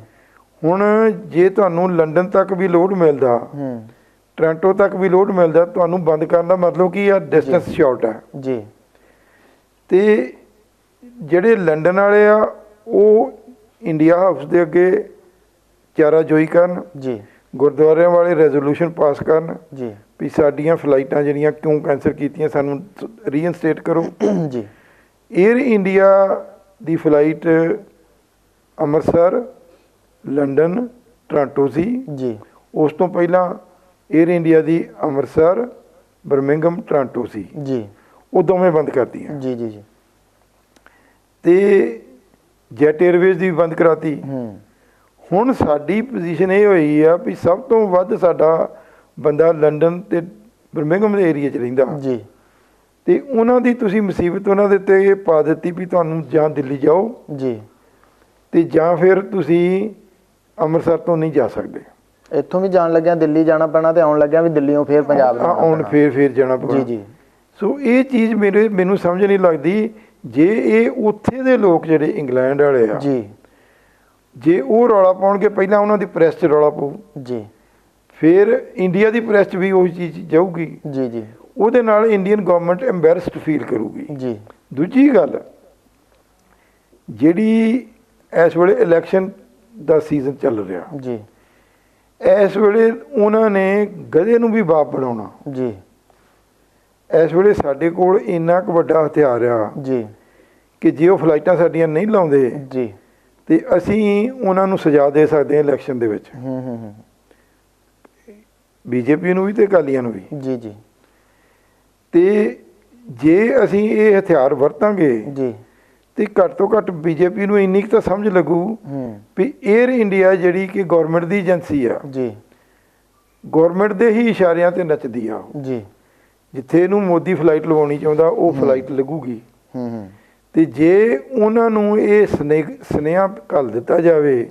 ਹੁਣ ਜੇ ਤੁਹਾਨੂੰ ਲੰਡਨ ਤੱਕ ਵੀ ਲੋਡ ਮਿਲਦਾ ਟੋਰਾਂਟੋ ਤੱਕ ਵੀ ਲੋਡ ਮਿਲਦਾ ਤੁਹਾਨੂੰ ਬੰਦ ਕਰਨ ਦਾ ਮਤਲਬ ਕੀ ਆ ਡਿਸਟੈਂਸ ਸ਼ਾਰਟ ਹੈ ਜੀ। ਤੇ ਜਿਹੜੇ ਲੰਡਨ ਵਾਲੇ ਆ ਉਹ ਇੰਡੀਆ ਹਾਊਸ ਦੇ ਅੱਗੇ ਚਾਰਾਜੋਈ ਕਰਨ ਜੀ, ਗੁਰਦੁਆਰਿਆਂ ਵਾਲੇ ਰੈਜ਼ੋਲੂਸ਼ਨ ਪਾਸ ਕਰਨ ਜੀ, ਵੀ ਸਾਡੀਆਂ ਫਲਾਈਟਾਂ ਜਿਹੜੀਆਂ ਕਿਉਂ ਕੈਂਸਲ ਕੀਤੀਆਂ ਸਾਨੂੰ ਰੀਇਨਸਟੇਟ ਕਰੋ। ਜੀ। 에ਅਰ ਇੰਡੀਆ ਦੀ ਫਲਾਈਟ ਅੰਮ੍ਰਿਤਸਰ ਲੰਡਨ ਟੋਰਾਂਟੋ ਸੀ ਜੀ। ਉਸ ਤੋਂ ਪਹਿਲਾਂ 에ਅਰ ਇੰਡੀਆ ਦੀ ਅੰਮ੍ਰਿਤਸਰ ਬਰਮਿੰਘਮ ਟੋਰਾਂਟੋ ਸੀ ਜੀ। ਉਹ ਦੋਵੇਂ ਬੰਦ ਕਰਤੀਆਂ ਜੀ, ਜੀ, ਜੀ। ਤੇ ਜੈਟ ਏਅਰਵੇਜ਼ ਦੀ ਵੀ ਬੰਦ ਕਰਾਤੀ। ਹੁਣ ਸਾਡੀ ਪੋਜੀਸ਼ਨ ਇਹ ਹੋਈ ਆ ਵੀ ਸਭ ਤੋਂ ਵੱਧ ਸਾਡਾ ਬੰਦਾ ਲੰਡਨ ਤੇ ਬਰਮਿੰਘਮ ਦੇ ਏਰੀਆ 'ਚ ਰਹਿੰਦਾ ਜੀ। ਤੇ ਉਹਨਾਂ ਦੀ ਤੁਸੀਂ ਮੁਸੀਬਤ ਉਹਨਾਂ ਦੇ ਉੱਤੇ ਇਹ ਪਾ ਦਿੱਤੀ ਵੀ ਤੁਹਾਨੂੰ ਜਾਂ ਦਿੱਲੀ ਜਾਓ ਜੀ ਤੇ ਜਾਂ ਫਿਰ ਤੁਸੀਂ ਅੰਮ੍ਰਿਤਸਰ ਤੋਂ ਨਹੀਂ ਜਾ ਸਕਦੇ। ਇੱਥੋਂ ਵੀ ਜਾਣ ਲੱਗਿਆ ਦਿੱਲੀ ਜਾਣਾ ਪੈਣਾ ਤੇ ਆਉਣ ਲੱਗਿਆ ਵੀ ਦਿੱਲੀੋਂ ਫੇਰ ਪੰਜਾਬ ਆਉਣ ਫੇਰ ਜਾਣਾ ਪੈਣਾ। ਜੀ, ਜੀ। ਸੋ ਇਹ ਚੀਜ਼ ਮੈਨੂੰ ਸਮਝ ਨਹੀਂ ਲੱਗਦੀ ਜੇ ਇਹ ਉੱਥੇ ਦੇ ਲੋਕ ਜਿਹੜੇ ਇੰਗਲੈਂਡ ਵਾਲੇ ਆ ਜੀ, ਜੇ ਉਹ ਰੌਲਾ ਪਾਉਣਗੇ ਪਹਿਲਾਂ ਉਹਨਾਂ ਦੀ ਪ੍ਰੈਸ 'ਚ ਰੌਲਾ ਪਊ ਜੀ, ਫਿਰ ਇੰਡੀਆ ਦੀ ਪ੍ਰੈਸ 'ਚ ਵੀ ਉਹੀ ਚੀਜ਼ ਜਾਊਗੀ। ਜੀ, ਜੀ। ਉਹਦੇ ਨਾਲ ਇੰਡੀਅਨ ਗਵਰਨਮੈਂਟ ਐਮਬੈਰਸਡ ਫੀਲ ਕਰੂਗੀ। ਜੀ। ਦੂਜੀ ਗੱਲ ਜਿਹੜੀ ਇਸ ਵੇਲੇ ਇਲੈਕਸ਼ਨ ਦਾ ਸੀਜ਼ਨ ਚੱਲ ਰਿਹਾ ਜੀ, ਇਸ ਵੇਲੇ ਉਹਨਾਂ ਨੇ ਗਧੇ ਨੂੰ ਵੀ ਬਾਪ ਬਣਾਉਣਾ। ਜੀ। ਇਸ ਵੇਲੇ ਸਾਡੇ ਕੋਲ ਇੰਨਾ ਕੁ ਵੱਡਾ ਹਥਿਆਰ ਆ ਜੀ ਕਿ ਜੇ ਉਹ ਫਲਾਈਟਾਂ ਸਾਡੀਆਂ ਨਹੀਂ ਲਾਉਂਦੇ ਜੀ ਤੇ ਅਸੀਂ ਉਹਨਾਂ ਨੂੰ ਸਜ਼ਾ ਦੇ ਸਕਦੇ ਹਾਂ ਇਲੈਕਸ਼ਨ ਦੇ ਵਿੱਚ। ਬੀਜੇਪੀ ਨੂੰ ਵੀ ਤੇ ਅਕਾਲੀਆਂ ਨੂੰ ਵੀ। ਜੀ, ਜੀ। ਤੇ ਜੇ ਅਸੀਂ ਇਹ ਹਥਿਆਰ ਵਰਤਾਂਗੇ ਜੀ ਤੇ ਘੱਟ ਤੋਂ ਘੱਟ ਬੀਜੇਪੀ ਨੂੰ ਇੰਨੀ ਕੁ ਤਾਂ ਸਮਝ ਲੱਗੂ ਵੀ 에ਅਰ ਇੰਡੀਆ ਜਿਹੜੀ ਕਿ ਗਵਰਨਮੈਂਟ ਦੀ ਏਜੰਸੀ ਆ ਜੀ ਗਵਰਨਮੈਂਟ ਦੇ ਹੀ ਇਸ਼ਾਰਿਆਂ ਤੇ ਨੱਚਦੀ ਆ ਉਹ। ਜੀ। ਜਿੱਥੇ ਇਹਨੂੰ ਮੋਦੀ ਫਲਾਈਟ ਲਵਾਉਣੀ ਚਾਹੁੰਦਾ ਉਹ ਫਲਾਈਟ ਲੱਗੂਗੀ। ਤੇ ਜੇ ਉਹਨਾਂ ਨੂੰ ਇਹ ਸੁਨੇਹਾ ਘੱਲ ਦਿੱਤਾ ਜਾਵੇ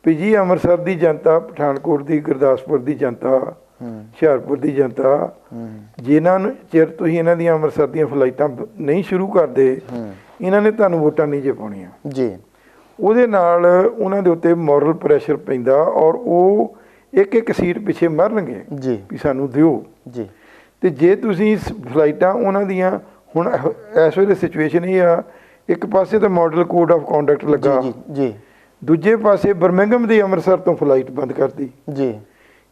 ਵੀ ਜੀ ਅੰਮ੍ਰਿਤਸਰ ਦੀ ਜਨਤਾ ਪਠਾਨਕੋਟ ਦੀ ਗੁਰਦਾਸਪੁਰ ਦੀ ਜਨਤਾ ਹੁਸ਼ਿਆਰਪੁਰ ਦੀ ਜਨਤਾ ਜਿਨ੍ਹਾਂ ਨੂੰ ਚਿਰ ਤੁਸੀਂ ਇਹਨਾਂ ਦੀਆਂ ਅੰਮ੍ਰਿਤਸਰ ਦੀਆਂ ਫਲਾਈਟਾਂ ਨਹੀਂ ਸ਼ੁਰੂ ਕਰਦੇ ਇਹਨਾਂ ਨੇ ਤੁਹਾਨੂੰ ਵੋਟਾਂ ਨਹੀਂ ਜੇ ਪਾਉਣੀਆਂ ਜੀ। ਉਹਦੇ ਨਾਲ ਉਹਨਾਂ ਦੇ ਉੱਤੇ ਮੋਰਲ ਪ੍ਰੈਸ਼ਰ ਪੈਂਦਾ ਔਰ ਉਹ ਇੱਕ ਇੱਕ ਸੀਟ ਪਿੱਛੇ ਮਰਨਗੇ ਜੀ ਵੀ ਸਾਨੂੰ ਦਿਓ ਜੀ। ਤੇ ਜੇ ਤੁਸੀਂ ਫਲਾਈਟਾਂ ਉਹਨਾਂ ਦੀਆਂ ਹੁਣ ਇਸ ਵੇਲੇ ਸਿਚੁਏਸ਼ਨ ਇਹ ਆ ਇੱਕ ਪਾਸੇ ਤਾਂ ਮਾਡਲ ਕੋਡ ਆਫ ਕੰਡਕਟ ਲੱਗਾ ਜੀ ਦੂਜੇ ਪਾਸੇ ਬਰਮਿੰਘਮ ਦੀ ਅੰਮ੍ਰਿਤਸਰ ਤੋਂ ਫਲਾਈਟ ਬੰਦ ਕਰਤੀ ਜੀ।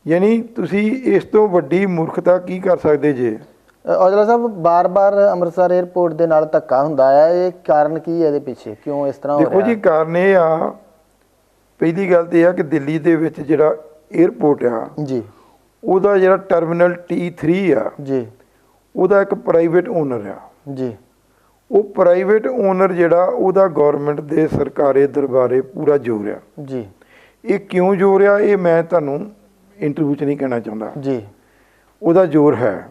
ਯਾਨੀ ਤੁਸੀਂ ਇਸ ਤੋਂ ਵੱਡੀ ਮੂਰਖਤਾ ਕੀ ਕਰ ਸਕਦੇ ਜੇ। ਔਜਲਾ ਸਾਹਿਬ ਬਾਰ-ਬਾਰ ਅੰਮ੍ਰਿਤਸਰ 에ਅਰਪੋਰਟ ਦੇ ਨਾਲ ਧੱਕਾ ਹੁੰਦਾ ਆ ਇਹ ਕਾਰਨ ਕੀ ਹੈ ਇਹਦੇ ਪਿੱਛੇ ਕਿਉਂ ਇਸ ਤਰ੍ਹਾਂ ਹੋ ਰਿਹਾ? ਦੇਖੋ ਜੀ ਕਾਰਨ ਇਹ ਆ ਪਹਿਲੀ ਗੱਲ ਤੇ ਇਹ ਆ ਕਿ ਦਿੱਲੀ ਦੇ ਵਿੱਚ ਜਿਹੜਾ 에ਅਰਪੋਰਟ ਆ ਜੀ ਉਹਦਾ ਜਿਹੜਾ ਟਰਮੀਨਲ T3 ਆ ਜੀ ਉਹਦਾ ਇੱਕ ਪ੍ਰਾਈਵੇਟ ਓਨਰ ਆ ਜੀ। ਉਹ ਪ੍ਰਾਈਵੇਟ ਓਨਰ ਜਿਹੜਾ ਉਹਦਾ ਗਵਰਨਮੈਂਟ ਦੇ ਸਰਕਾਰੀ ਦਰਬਾਰੇ ਪੂਰਾ ਜ਼ੋਰ ਆ ਜੀ। ਇਹ ਕਿਉਂ ਜ਼ੋਰ ਆ ਇਹ ਮੈਂ ਤੁਹਾਨੂੰ ਇੰਟਰਵਿਊ 'ਚ ਨਹੀਂ ਕਹਿਣਾ ਚਾਹੁੰਦਾ ਜੀ। ਉਹਦਾ ਜ਼ੋਰ ਹੈ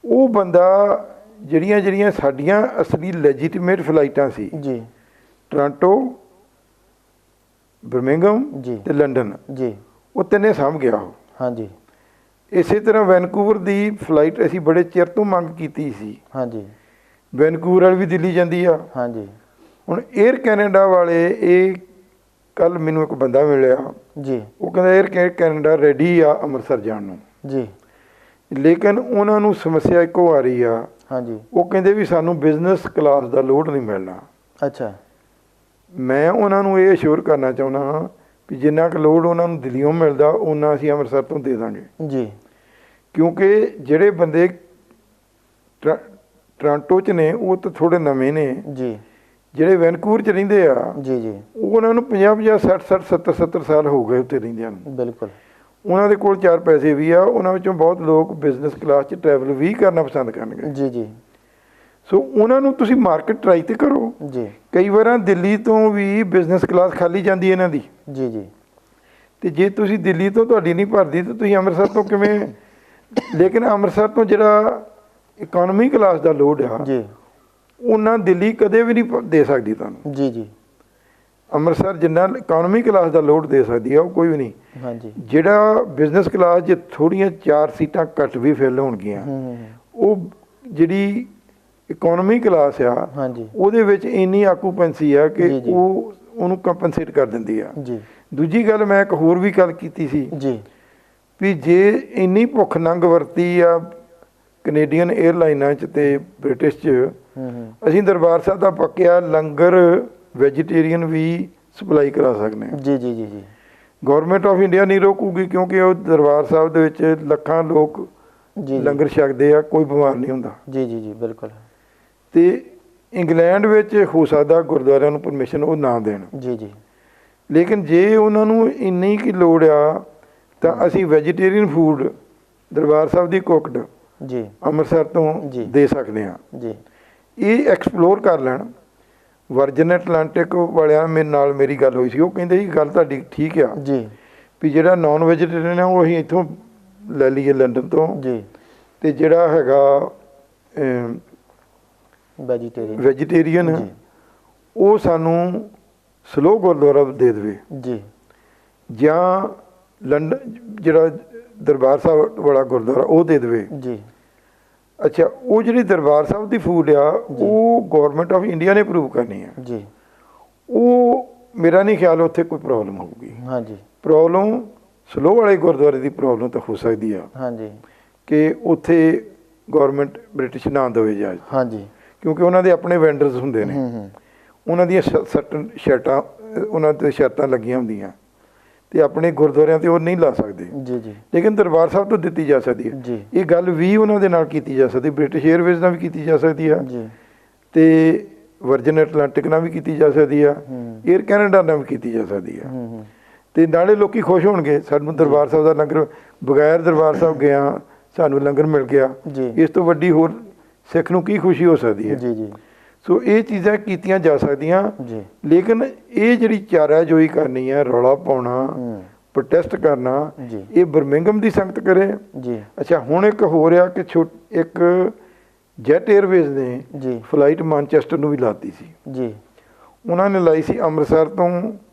ਉਹ ਬੰਦਾ ਜਿਹੜੀਆਂ ਸਾਡੀਆਂ ਅਸਲੀ ਲੈਜੀਟੀਮੇਟ ਫਲਾਈਟਾਂ ਸੀ ਜੀ ਟੋਰਾਂਟੋ ਬਰਮਿੰਘਮ ਤੇ ਲੰਡਨ ਜੀ ਉਹ ਤਿੰਨੇ ਸਾਂਭ ਗਿਆ ਉਹ। ਹਾਂਜੀ। ਇਸੇ ਤਰ੍ਹਾਂ ਵੈਨਕੂਵਰ ਦੀ ਫਲਾਈਟ ਅਸੀਂ ਬੜੇ ਚਿਰ ਤੋਂ ਮੰਗ ਕੀਤੀ ਸੀ। ਹਾਂਜੀ। ਵੈਨਕੂਵਰ ਵਾਲੀ ਵੀ ਦਿੱਲੀ ਜਾਂਦੀ ਆ। ਹਾਂਜੀ। ਹੁਣ 에ਅਰ ਕੈਨੇਡਾ ਵਾਲੇ ਇਹ ਕੱਲ ਮੈਨੂੰ ਇੱਕ ਬੰਦਾ ਮਿਲਿਆ ਜੀ ਉਹ ਕਹਿੰਦਾ 에ਅਰ ਕੈਨੇਡਾ ਰੈਡੀ ਆ ਅੰਮ੍ਰਿਤਸਰ ਜਾਣ ਨੂੰ ਜੀ ਲੇਕਿਨ ਉਹਨਾਂ ਨੂੰ ਸਮੱਸਿਆ ਇੱਕੋ ਆ ਰਹੀ ਆ ਹਾਂਜੀ ਉਹ ਕਹਿੰਦੇ ਵੀ ਸਾਨੂੰ ਬਿਜ਼ਨਸ ਕਲਾਸ ਦਾ ਲੋਡ ਨਹੀਂ ਮਿਲਣਾ। ਅੱਛਾ। ਮੈਂ ਉਹਨਾਂ ਨੂੰ ਇਹ ਅਸ਼ੋਰ ਕਰਨਾ ਚਾਹੁੰਦਾ ਵੀ ਜਿੰਨਾ ਕੁ ਲੋਡ ਉਹਨਾਂ ਨੂੰ ਦਿੱਲੀੋਂ ਮਿਲਦਾ ਉਹਨਾਂ ਅਸੀਂ ਅੰਮ੍ਰਿਤਸਰ ਤੋਂ ਦੇ ਦਾਂਗੇ ਜੀ ਕਿਉਂਕਿ ਜਿਹੜੇ ਬੰਦੇ ਟੋਰਾਂਟੋ 'ਚ ਨੇ ਉਹ ਤਾਂ ਥੋੜ੍ਹੇ ਨਵੇਂ ਨੇ ਜੀ ਜਿਹੜੇ ਵੈਨਕੂਵਰ 'ਚ ਰਹਿੰਦੇ ਆ ਜੀ ਜੀ ਉਹਨਾਂ ਨੂੰ 50 60 70 ਸਾਲ ਹੋ ਗਏ ਉੱਥੇ ਰਹਿੰਦਿਆਂ ਨੂੰ। ਬਿਲਕੁਲ। ਉਹਨਾਂ ਦੇ ਕੋਲ 4 ਪੈਸੇ ਵੀ ਆ, ਉਹਨਾਂ ਵਿੱਚੋਂ ਬਹੁਤ ਲੋਕ ਬਿਜ਼ਨਸ ਕਲਾਸ 'ਚ ਟਰੈਵਲ ਵੀ ਕਰਨਾ ਪਸੰਦ ਕਰਨਗੇ। ਜੀ ਜੀ। ਸੋ ਉਹਨਾਂ ਨੂੰ ਤੁਸੀਂ ਮਾਰਕੀਟ ਟਰਾਈ ਤੇ ਕਰੋ ਜੀ। ਕਈ ਵਾਰਾਂ ਦਿੱਲੀ ਤੋਂ ਵੀ ਬਿਜ਼ਨਸ ਕਲਾਸ ਖਾਲੀ ਜਾਂਦੀ ਇਹਨਾਂ ਦੀ। ਜੀ ਜੀ। ਤੇ ਜੇ ਤੁਸੀਂ ਦਿੱਲੀ ਤੋਂ ਤੁਹਾਡੀ ਨਹੀਂ ਭਰਦੀ ਤਾਂ ਤੁਸੀਂ ਅੰਮ੍ਰਿਤਸਰ ਤੋਂ ਕਿਵੇਂ? ਲੇਕਿਨ ਅੰਮ੍ਰਿਤਸਰ ਤੋਂ ਜਿਹੜਾ ਇਕੋਨਮੀ ਕਲਾਸ ਦਾ ਲੋਡ ਆ ਜੀ ਉਹਨਾਂ ਦਿੱਲੀ ਕਦੇ ਵੀ ਨਹੀਂ ਦੇ ਸਕਦੀ ਤੁਹਾਨੂੰ। ਜੀ ਜੀ। ਅੰਮ੍ਰਿਤਸਰ ਜਿੰਨਾ ਇਕੋਨਮੀ ਕਲਾਸ ਦਾ ਲੋਡ ਦੇ ਸਕਦੀ ਆ ਉਹ ਕੋਈ ਵੀ ਨਹੀਂ। ਹਾਂਜੀ। ਜਿਹੜਾ ਬਿਜ਼ਨਸ ਕਲਾਸ 'ਚ ਥੋੜ੍ਹੀਆਂ 4 ਸੀਟਾਂ ਘੱਟ ਵੀ ਫਿਲ ਹੋਣਗੀਆਂ, ਉਹ ਜਿਹੜੀ ਇਕੋਨਮੀ ਕਲਾਸ ਆ ਹਾਂਜੀ ਉਹਦੇ ਵਿੱਚ ਇੰਨੀ ਆਕੂਪੈਂਸੀ ਆ ਕਿ ਉਹ ਉਹਨੂੰ ਕੰਪਨਸੇਟ ਕਰ ਦਿੰਦੀ ਆ। ਜੀ। ਦੂਜੀ ਗੱਲ ਮੈਂ ਇੱਕ ਹੋਰ ਵੀ ਗੱਲ ਕੀਤੀ ਸੀ ਜੀ ਵੀ ਜੇ ਇੰਨੀ ਭੁੱਖ ਨੰਗ ਵਰਤੀ ਆ ਕੈਨੇਡੀਅਨ 에ਅਰਲਾਈਨਾਂ 'ਚ ਤੇ ਬ੍ਰਿਟਿਸ਼ 'ਚ, ਅਸੀਂ ਦਰਬਾਰ ਸਾਹਿਬ ਦਾ ਪੱਕਿਆ ਲੰਗਰ ਵੈਜੀਟੇਰੀਅਨ ਵੀ ਸਪਲਾਈ ਕਰਾ ਸਕਦੇ ਹਾਂ। ਜੀ ਜੀ ਜੀ ਜੀ। ਗੌਰਮੈਂਟ ਆਫ ਇੰਡੀਆ ਨਹੀਂ ਰੋਕੂਗੀ ਕਿਉਂਕਿ ਉਹ ਦਰਬਾਰ ਸਾਹਿਬ ਦੇ ਵਿੱਚ ਲੱਖਾਂ ਲੋਕ ਜੀ ਲੰਗਰ ਛਕਦੇ ਆ, ਕੋਈ ਬਿਮਾਰ ਨਹੀਂ ਹੁੰਦਾ। ਜੀ ਜੀ ਜੀ ਬਿਲਕੁਲ। ਤੇ ਇੰਗਲੈਂਡ ਵਿੱਚ ਹੋ ਸਕਦਾ ਗੁਰਦੁਆਰਿਆਂ ਨੂੰ ਪਰਮਿਸ਼ਨ ਉਹ ਨਾ ਦੇਣ। ਜੀ ਜੀ। ਲੇਕਿਨ ਜੇ ਉਹਨਾਂ ਨੂੰ ਇੰਨੀ ਕੀ ਲੋੜ ਆ ਤਾਂ ਅਸੀਂ ਵੈਜੀਟੇਰੀਅਨ ਫੂਡ ਦਰਬਾਰ ਸਾਹਿਬ ਦੀ ਕੁੱਕਡ ਜੀ ਅੰਮ੍ਰਿਤਸਰ ਤੋਂ ਦੇ ਸਕਦੇ ਹਾਂ। ਜੀ। ਇਹ ਐਕਸਪਲੋਰ ਕਰ ਲੈਣ। ਵਰਜਨ ਐਟਲਾਂਟਿਕ ਵਾਲਿਆਂ ਮੇਰੇ ਨਾਲ ਮੇਰੀ ਗੱਲ ਹੋਈ ਸੀ, ਉਹ ਕਹਿੰਦੇ ਜੀ ਗੱਲ ਤੁਹਾਡੀ ਠੀਕ ਆ ਜੀ ਵੀ ਜਿਹੜਾ ਨਾਨ ਵੈਜੀਟੇਰੀਅਨ ਆ ਉਹ ਅਸੀਂ ਇੱਥੋਂ ਲੈ ਲਈਏ ਲੰਡਨ ਤੋਂ ਜੀ, ਤੇ ਜਿਹੜਾ ਹੈਗਾ ਵੈਜੀਟੇਰੀਅਨ ਉਹ ਸਾਨੂੰ ਸਲੋ ਗੁਰਦੁਆਰਾ ਦੇ ਦੇਵੇ ਜੀ, ਜਾਂ ਲੰਡਨ ਜਿਹੜਾ ਦਰਬਾਰ ਸਾਹਿਬ ਵਾਲਾ ਗੁਰਦੁਆਰਾ ਉਹ ਦੇ ਦੇਵੇ ਜੀ। ਅੱਛਾ, ਉਹ ਜਿਹੜੀ ਦਰਬਾਰ ਸਾਹਿਬ ਦੀ ਫੂਡ ਆ ਉਹ ਗੌਰਮੈਂਟ ਆਫ ਇੰਡੀਆ ਨੇ ਅਪਰੂਵ ਕਰਨੀ ਆ ਜੀ। ਉਹ ਮੇਰਾ ਨਹੀਂ ਖਿਆਲ ਉੱਥੇ ਕੋਈ ਪ੍ਰੋਬਲਮ ਹੋਊਗੀ। ਹਾਂਜੀ। ਪ੍ਰੋਬਲਮ ਸਲੋ ਵਾਲੇ ਗੁਰਦੁਆਰੇ ਦੀ ਪ੍ਰੋਬਲਮ ਤਾਂ ਹੋ ਸਕਦੀ ਆ। ਹਾਂਜੀ। ਕਿ ਉੱਥੇ ਗੌਰਮੈਂਟ ਬ੍ਰਿਟਿਸ਼ ਨਾ ਦੇਵੇ ਇਜਾਜ਼ਤ। ਹਾਂਜੀ। ਕਿਉਂਕਿ ਉਹਨਾਂ ਦੇ ਆਪਣੇ ਵੈਂਡਰਸ ਹੁੰਦੇ ਨੇ, ਉਹਨਾਂ ਦੀਆਂ ਸ਼ਰਟਾਂ ਉਹਨਾਂ 'ਤੇ ਸ਼ਰਤਾਂ ਲੱਗੀਆਂ ਹੁੰਦੀਆਂ ਤੇ ਆਪਣੇ ਗੁਰਦੁਆਰਿਆਂ 'ਤੇ ਉਹ ਨਹੀਂ ਲਾ ਸਕਦੇ। ਜੀ ਜੀ। ਲੇਕਿਨ ਦਰਬਾਰ ਸਾਹਿਬ ਤੋਂ ਦਿੱਤੀ ਜਾ ਸਕਦੀ ਹੈ। ਜੀ। ਇਹ ਗੱਲ ਵੀ ਉਹਨਾਂ ਦੇ ਨਾਲ ਕੀਤੀ ਜਾ ਸਕਦੀ, ਬ੍ਰਿਟਿਸ਼ ਏਅਰਵੇਜ਼ ਨਾਲ ਵੀ ਕੀਤੀ ਜਾ ਸਕਦੀ ਆ ਜੀ, ਤੇ ਵਰਜਨ ਐਟਲਾਂਟਿਕ ਨਾਲ ਵੀ ਕੀਤੀ ਜਾ ਸਕਦੀ ਆ, ਏਅਰ ਕੈਨੇਡਾ ਨਾਲ ਵੀ ਕੀਤੀ ਜਾ ਸਕਦੀ ਆ। ਤੇ ਨਾਲੇ ਲੋਕੀ ਖੁਸ਼ ਹੋਣਗੇ ਸਾਨੂੰ ਦਰਬਾਰ ਸਾਹਿਬ ਦਾ ਲੰਗਰ, ਬਗੈਰ ਦਰਬਾਰ ਸਾਹਿਬ ਗਿਆ ਸਾਨੂੰ ਲੰਗਰ ਮਿਲ ਗਿਆ। ਇਸ ਤੋਂ ਵੱਡੀ ਹੋਰ ਸਿੱਖ ਨੂੰ ਕੀ ਖੁਸ਼ੀ ਹੋ ਸਕਦੀ ਹੈ। ਜੀ ਜੀ। ਸੋ ਇਹ ਚੀਜ਼ਾਂ ਕੀਤੀਆਂ ਜਾ ਸਕਦੀਆਂ ਜੀ। ਲੇਕਿਨ ਇਹ ਜਿਹੜੀ ਚਾਰਾਜੋਈ ਕਰਨੀ ਹੈ, ਰੌਲਾ ਪਾਉਣਾ, ਪ੍ਰੋਟੈਸਟ ਕਰਨਾ, ਇਹ ਬਰਮਿੰਗਮ ਦੀ ਸੰਗਤ ਕਰੇ। ਜੀ। ਅੱਛਾ, ਹੁਣ ਇੱਕ ਹੋ ਰਿਹਾ ਕਿ ਇੱਕ ਜੈਟ ਏਅਰਵੇਜ਼ ਨੇ ਜੀ ਫਲਾਈਟ ਮਾਨਚੈਸਟਰ ਨੂੰ ਵੀ ਲਾਤੀ ਸੀ। ਜੀ। ਉਹਨਾਂ ਨੇ ਲਾਈ ਸੀ ਅੰਮ੍ਰਿਤਸਰ ਤੋਂ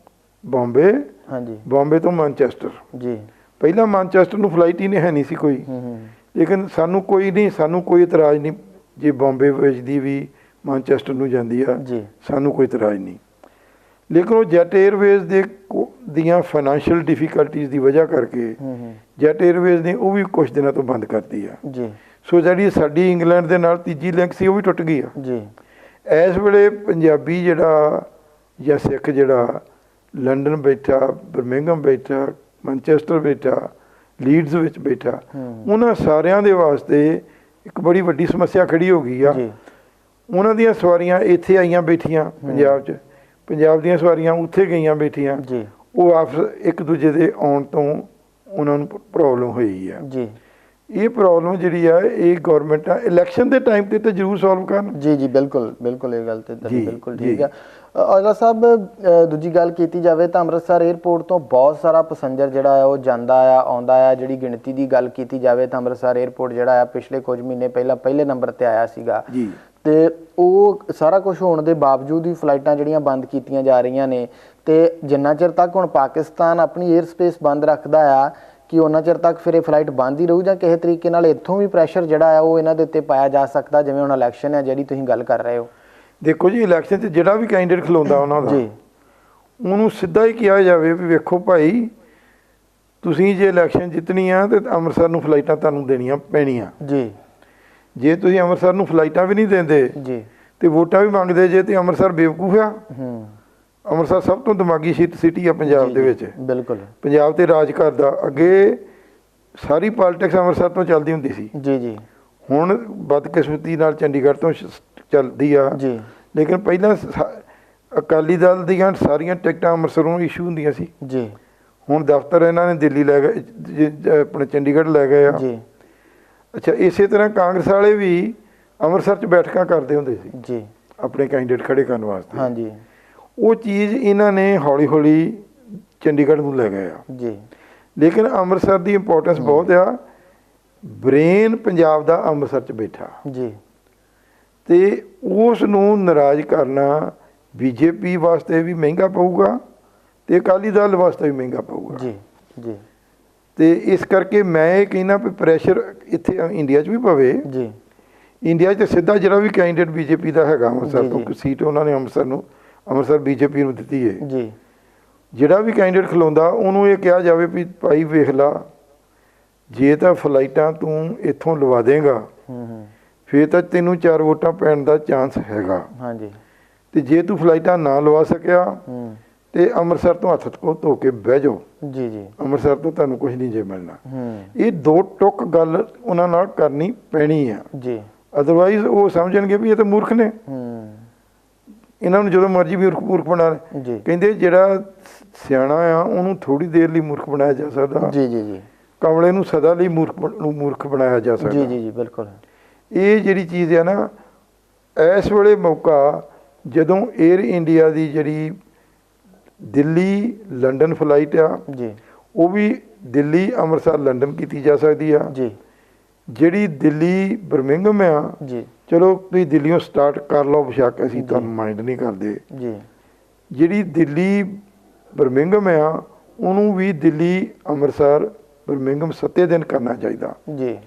ਬੰਬੇ, ਹਾਂਜੀ, ਬੰਬੇ ਤੋਂ ਮਾਨਚੈਸਟਰ। ਜੀ। ਪਹਿਲਾਂ ਮਾਨਚੈਸਟਰ ਨੂੰ ਫਲਾਈਟ ਹੀ ਨਹੀਂ ਸੀ ਕੋਈ। ਲੇਕਿਨ ਸਾਨੂੰ ਕੋਈ ਇਤਰਾਜ਼ ਨਹੀਂ ਜੇ ਬੰਬੇ ਵੇਚਦੀ ਵੀ ਮਾਨਚੈਸਟਰ ਨੂੰ ਜਾਂਦੀ ਆ, ਸਾਨੂੰ ਕੋਈ ਇਤਰਾਜ਼ ਨਹੀਂ। ਲੇਕਿਨ ਉਹ ਜੈਟ ਏਅਰਵੇਜ਼ ਦੀਆਂ ਫਾਈਨੈਂਸ਼ੀਅਲ ਡਿਫਿਕਲਟੀਜ਼ ਦੀ ਵਜ੍ਹਾ ਕਰਕੇ ਜੈਟ ਏਅਰਵੇਜ਼ ਨੇ ਉਹ ਵੀ ਕੁਝ ਦਿਨਾਂ ਤੋਂ ਬੰਦ ਕਰਤੀ ਆ। ਜੀ। ਸੋ ਜਿਹੜੀ ਸਾਡੀ ਇੰਗਲੈਂਡ ਦੇ ਨਾਲ ਤੀਜੀ ਲਿੰਕ ਸੀ ਉਹ ਵੀ ਟੁੱਟ ਗਈ ਆ। ਜੀ। ਇਸ ਵੇਲੇ ਪੰਜਾਬੀ ਜਿਹੜਾ ਜਾਂ ਸਿੱਖ ਜਿਹੜਾ ਲੰਡਨ ਬੈਠਾ, ਬਰਮਿੰਗਮ ਬੈਠਾ, ਮੈਨਚੈਸਟਰ ਬੈਠਾ, ਲੀਡਸ ਵਿੱਚ ਬੈਠਾ, ਉਹਨਾਂ ਸਾਰਿਆਂ ਦੇ ਵਾਸਤੇ ਇੱਕ ਬੜੀ ਵੱਡੀ ਸਮੱਸਿਆ ਖੜੀ ਹੋ ਗਈ ਆ। ਉਹਨਾਂ ਦੀਆਂ ਸਵਾਰੀਆਂ ਇੱਥੇ ਆਈਆਂ ਬੈਠੀਆਂ ਪੰਜਾਬ 'ਚ, ਪੰਜਾਬ ਦੀਆਂ ਸਵਾਰੀਆਂ ਉੱਥੇ ਗਈਆਂ ਬੈਠੀਆਂ, ਉਹ ਆਪਸ ਇੱਕ ਦੂਜੇ ਦੇ ਆਉਣ ਤੋਂ ਉਹਨਾਂ ਨੂੰ ਪ੍ਰੋਬਲਮ ਹੋਈ ਆ। ਜੀ। ਇਹ ਪ੍ਰੋਬਲਮ ਜਿਹੜੀ ਆ ਇਹ ਗੌਰਮੈਂਟ ਆ ਇਲੈਕਸ਼ਨ ਦੇ ਟਾਈਮ ਤੇ ਤਾਂ ਜ਼ਰੂਰ ਸੋਲਵ ਕਰਨ। ਜੀ ਜੀ, ਬਿਲਕੁਲ ਬਿਲਕੁਲ, ਇਹ ਗੱਲ ਤੇ ਬਿਲਕੁਲ ਠੀਕ ਆ। ਔਜਲਾ ਸਾਹਿਬ, ਦੂਜੀ ਗੱਲ ਕੀਤੀ ਜਾਵੇ ਤਾਂ ਅੰਮ੍ਰਿਤਸਰ ਏਅਰਪੋਰਟ ਤੋਂ ਬਹੁਤ ਸਾਰਾ ਪੈਸੰਜਰ ਜਿਹੜਾ ਹੈ ਉਹ ਜਾਂਦਾ ਆ, ਆਉਂਦਾ ਆ। ਜਿਹੜੀ ਗਿਣਤੀ ਦੀ ਗੱਲ ਕੀਤੀ ਜਾਵੇ ਤਾਂ ਅੰਮ੍ਰਿਤਸਰ ਏਅਰਪੋਰਟ ਜਿਹੜਾ ਆ ਪਿਛਲੇ ਕੁਝ ਮਹੀਨੇ ਪਹਿਲਾਂ ਪਹਿਲੇ ਨੰਬਰ ਤੇ ਆਇਆ ਸੀਗਾ। ਜੀ। ਤੇ ਉਹ ਸਾਰਾ ਕੁਝ ਹੋਣ ਦੇ ਬਾਵਜੂਦ ਵੀ ਫਲਾਈਟਾਂ ਜਿਹੜੀਆਂ ਬੰਦ ਕੀਤੀਆਂ ਜਾ ਰਹੀਆਂ ਨੇ, ਤੇ ਜਿੰਨਾ ਚਿਰ ਤੱਕ ਹੁਣ ਪਾਕਿਸਤਾਨ ਆਪਣੀ ਏਅਰ ਸਪੇਸ ਬੰਦ ਰੱਖਦਾ ਆ ਕਿ ਉਹਨਾਂ ਚਿਰ ਤੱਕ ਫਿਰ ਇਹ ਫਲਾਈਟ ਬੰਦ ਹੀ ਰਹੂ, ਜਾਂ ਕਿਸੇ ਤਰੀਕੇ ਨਾਲ ਇੱਥੋਂ ਵੀ ਪ੍ਰੈਸ਼ਰ ਜਿਹੜਾ ਆ ਉਹ ਇਹਨਾਂ ਦੇ ਉੱਤੇ ਪਾਇਆ ਜਾ ਸਕਦਾ, ਜਿਵੇਂ ਹੁਣ ਇਲੈਕਸ਼ਨ ਹੈ ਜਿਹੜੀ ਤੁਸੀਂ ਗੱਲ ਕਰ ਰਹੇ ਹੋ? ਦੇਖੋ ਜੀ, ਇਲੈਕਸ਼ਨ 'ਚ ਜਿਹੜਾ ਵੀ ਕੈਂਡੀਡੇਟ ਖਲੋਂਦਾ ਉਹਨਾਂ ਦਾ ਉਹਨੂੰ ਸਿੱਧਾ ਹੀ ਕਿਹਾ ਜਾਵੇ ਵੀ ਵੇਖੋ ਭਾਈ, ਤੁਸੀਂ ਜੇ ਇਲੈਕਸ਼ਨ ਜਿੱਤਣੀ ਆ ਤੇ ਅੰਮ੍ਰਿਤਸਰ ਨੂੰ ਫਲਾਈਟਾਂ ਤੁਹਾਨੂੰ ਦੇਣੀਆਂ ਪੈਣੀਆਂ। ਜੀ। ਜੇ ਤੁਸੀਂ ਅੰਮ੍ਰਿਤਸਰ ਨੂੰ ਫਲਾਈਟਾਂ ਵੀ ਨਹੀਂ ਦਿੰਦੇ ਜੀ ਤੇ ਵੋਟਾਂ ਵੀ ਮੰਗਦੇ ਜੇ, ਤੇ ਅੰਮ੍ਰਿਤਸਰ ਬੇਵਕੂਫ ਆ। ਅੰਮ੍ਰਿਤਸਰ ਸਭ ਤੋਂ ਦਿਮਾਗੀ ਸਿਟੀ ਆ ਪੰਜਾਬ ਦੇ ਵਿੱਚ। ਬਿਲਕੁਲ। ਪੰਜਾਬ ਤੇ ਰਾਜ ਕਰਦਾ। ਅੱਗੇ ਸਾਰੀ ਪੋਲਿਟਿਕਸ ਅੰਮ੍ਰਿਤਸਰ ਤੋਂ ਚੱਲਦੀ ਹੁੰਦੀ ਸੀ। ਜੀ ਜੀ। ਹੁਣ ਬਦਕਿਸਮਤੀ ਨਾਲ ਚੰਡੀਗੜ੍ਹ ਤੋਂ ਚੱਲਦੀ ਆ। ਜੀ। ਲੇਕਿਨ ਪਹਿਲਾਂ ਅਕਾਲੀ ਦਲ ਦੀਆਂ ਸਾਰੀਆਂ ਟਿਕਟਾਂ ਅੰਮ੍ਰਿਤਸਰੋਂ ਇਸ਼ੂ ਹੁੰਦੀਆਂ ਸੀ ਜੀ। ਹੁਣ ਦਫ਼ਤਰ ਇਹਨਾਂ ਨੇ ਦਿੱਲੀ ਲੈ ਗਏ, ਆਪਣੇ ਚੰਡੀਗੜ੍ਹ ਲੈ ਗਏ ਆ ਜੀ। ਅੱਛਾ, ਇਸੇ ਤਰ੍ਹਾਂ ਕਾਂਗਰਸ ਵਾਲੇ ਵੀ ਅੰਮ੍ਰਿਤਸਰ 'ਚ ਬੈਠਕਾਂ ਕਰਦੇ ਹੁੰਦੇ ਸੀ ਜੀ, ਆਪਣੇ ਕੈਂਡੀਡੇਟ ਖੜੇ ਕਰਨ ਵਾਸਤੇ। ਹਾਂਜੀ। ਉਹ ਚੀਜ਼ ਇਹਨਾਂ ਨੇ ਹੌਲੀ ਹੌਲੀ ਚੰਡੀਗੜ੍ਹ ਨੂੰ ਲੈ ਗਏ ਆ ਜੀ। ਲੇਕਿਨ ਅੰਮ੍ਰਿਤਸਰ ਦੀ ਇੰਪੋਰਟੈਂਸ ਬਹੁਤ ਆ। ਬ੍ਰੇਨ ਪੰਜਾਬ ਦਾ ਅੰਮ੍ਰਿਤਸਰ 'ਚ ਬੈਠਾ ਜੀ, ਤੇ ਉਸ ਨੂੰ ਨਾਰਾਜ਼ ਕਰਨਾ ਬੀਜੇਪੀ ਵਾਸਤੇ ਵੀ ਮਹਿੰਗਾ ਪਊਗਾ ਤੇ ਅਕਾਲੀ ਦਲ ਵਾਸਤੇ ਵੀ ਮਹਿੰਗਾ ਪਊਗਾ ਜੀ। ਜੀ। ਤੇ ਇਸ ਕਰਕੇ ਮੈਂ ਇਹ ਕਹਿੰਦਾ ਵੀ ਪ੍ਰੈਸ਼ਰ ਇੱਥੇ ਇੰਡੀਆ 'ਚ ਵੀ ਪਵੇ ਜੀ। ਇੰਡੀਆ 'ਚ ਸਿੱਧਾ ਜਿਹੜਾ ਵੀ ਕੈਂਡੀਡੇਟ ਬੀਜੇਪੀ ਦਾ ਹੈਗਾ ਅੰਮ੍ਰਿਤਸਰ ਤੋਂ ਸੀਟ ਉਹਨਾਂ ਨੇ ਅੰਮ੍ਰਿਤਸਰ ਬੀਜੇਪੀ ਨੂੰ ਦਿੱਤੀ ਹੈ ਜੀ। ਜਿਹੜਾ ਵੀ ਕੈਂਡੀਡੇਟ ਖਲੋਂਦਾ ਉਹਨੂੰ ਇਹ ਕਿਹਾ ਜਾਵੇ ਵੀ ਭਾਈ ਵੇਖ ਲਾ, ਜੇ ਤਾਂ ਫਲਾਈਟਾਂ ਤੂੰ ਇੱਥੋਂ ਲਵਾ ਦੇਗਾ ਫਿਰ ਤਾਂ ਤੈਨੂੰ 4 ਵੋਟਾਂ ਪੈਣ ਦਾ ਚਾਂਸ ਹੈਗਾ। ਹਾਂਜੀ। ਤੇ ਜੇ ਤੂੰ ਫਲਾਈਟਾਂ ਨਾ ਲਵਾ ਸਕਿਆ ਤੇ ਅੰਮ੍ਰਿਤਸਰ ਤੋਂ ਹੱਥ ਧੋ ਕੇ ਬਹਿ ਜਾਓ। ਜੀ। ਜੀ। ਅੰਮ੍ਰਿਤਸਰ ਤੋਂ ਤੁਹਾਨੂੰ ਕੁਝ ਨਹੀਂ ਜੇ ਮਿਲਣਾ। ਇਹ ਦੋ ਟੁੱਕ ਗੱਲ ਉਹਨਾਂ ਨਾਲ ਕਰਨੀ ਪੈਣੀ ਆ ਜੀ। ਅਦਰਵਾਈਜ਼ ਉਹ ਸਮਝਣਗੇ ਵੀ ਇਹ ਤਾਂ ਮੂਰਖ ਨੇ, ਇਹਨਾਂ ਨੂੰ ਜਦੋਂ ਮਰਜ਼ੀ ਵੀ ਮੂਰਖ ਬਣਾ ਲੈ। ਕਹਿੰਦੇ ਜਿਹੜਾ ਸਿਆਣਾ ਆ ਉਹਨੂੰ ਥੋੜੀ ਦੇਰ ਲਈ ਮੂਰਖ ਬਣਾਇਆ ਜਾ ਸਕਦਾ। ਜੀ। ਜੀ। ਜੀ। ਕਮਲੇ ਨੂੰ ਸਦਾ ਲਈ ਮੂਰਖ ਬਣਾਇਆ ਜਾ ਸਕਦਾ। ਜੀ। ਜੀ। ਜੀ, ਬਿਲਕੁਲ। ਇਹ ਜਿਹੜੀ ਚੀਜ਼ ਆ ਨਾ, ਇਸ ਵੇਲੇ ਮੌਕਾ ਜਦੋਂ ਏਅਰ ਇੰਡੀਆ ਦੀ ਜਿਹੜੀ ਦਿੱਲੀ ਲੰਡਨ ਫਲਾਈਟ ਆ ਜੀ, ਉਹ ਵੀ ਦਿੱਲੀ ਅੰਮ੍ਰਿਤਸਰ ਲੰਡਨ ਕੀਤੀ ਜਾ ਸਕਦੀ ਆ ਜੀ। ਜਿਹੜੀ ਦਿੱਲੀ ਬਰਮਿੰਘਮ ਆ ਜੀ, ਚਲੋ ਤੁਸੀਂ ਦਿੱਲੀੋਂ ਸਟਾਰਟ ਕਰ ਲਓ, ਬੇਸ਼ੱਕ ਅਸੀਂ ਤੁਹਾਨੂੰ ਮਾਈਂਡ ਨਹੀਂ ਕਰਦੇ ਜੀ। ਜਿਹੜੀ ਦਿੱਲੀ ਬਰਮਿੰਘਮ ਆ ਉਹਨੂੰ ਵੀ ਦਿੱਲੀ ਅੰਮ੍ਰਿਤਸਰ ਬਰਮਿੰਘਮ 7 ਦਿਨ ਕਰਨਾ ਚਾਹੀਦਾ ਜੀ,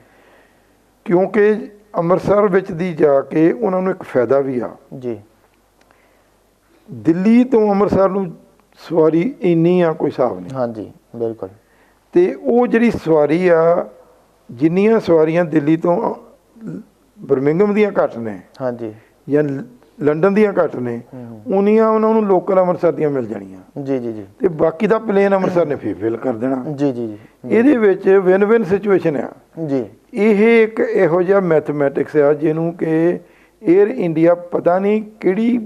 ਕਿਉਂਕਿ ਅੰਮ੍ਰਿਤਸਰ ਵਿੱਚ ਦੀ ਜਾ ਕੇ ਉਹਨਾਂ ਨੂੰ ਇੱਕ ਫਾਇਦਾ ਵੀ ਆ ਜੀ। ਦਿੱਲੀ ਤੋਂ ਅੰਮ੍ਰਿਤਸਰ ਨੂੰ ਸਵਾਰੀ ਇੰਨੀ ਆ ਕੋਈ ਹਿਸਾਬ ਨਹੀਂ। ਹਾਂਜੀ, ਬਿਲਕੁਲ। ਤੇ ਉਹ ਜਿਹੜੀ ਸਵਾਰੀ ਆ, ਜਿੰਨੀਆਂ ਸਵਾਰੀਆਂ ਦਿੱਲੀ ਤੋਂ ਬਰਮਿੰਘਮ ਦੀਆਂ ਘੱਟ ਨੇ, ਹਾਂਜੀ, ਜਾਂ ਲੰਡਨ ਦੀਆਂ ਘੱਟ ਨੇ, ਉਨੀਆਂ ਉਹਨਾਂ ਨੂੰ ਲੋਕਲ ਅੰਮ੍ਰਿਤਸਰ ਦੀਆਂ ਮਿਲ ਜਾਣੀਆਂ। ਜੀ ਜੀ ਜੀ। ਤੇ ਬਾਕੀ ਦਾ ਪਲੇਨ ਅੰਮ੍ਰਿਤਸਰ ਨੇ ਫੇਰ ਫਿਲ ਕਰ ਦੇਣਾ। ਜੀ ਜੀ ਜੀ। ਇਹਦੇ ਵਿੱਚ ਵਿਨ ਵਿਨ ਸਿਚੁਏਸ਼ਨ ਆ ਜੀ। ਇਹ ਇੱਕ ਇਹੋ ਜਿਹਾ ਮੈਥਮੈਟਿਕਸ ਆ ਜਿਹਨੂੰ ਕਿ ਏਅਰ ਇੰਡੀਆ ਪਤਾ ਨਹੀਂ ਕਿਹੜੀ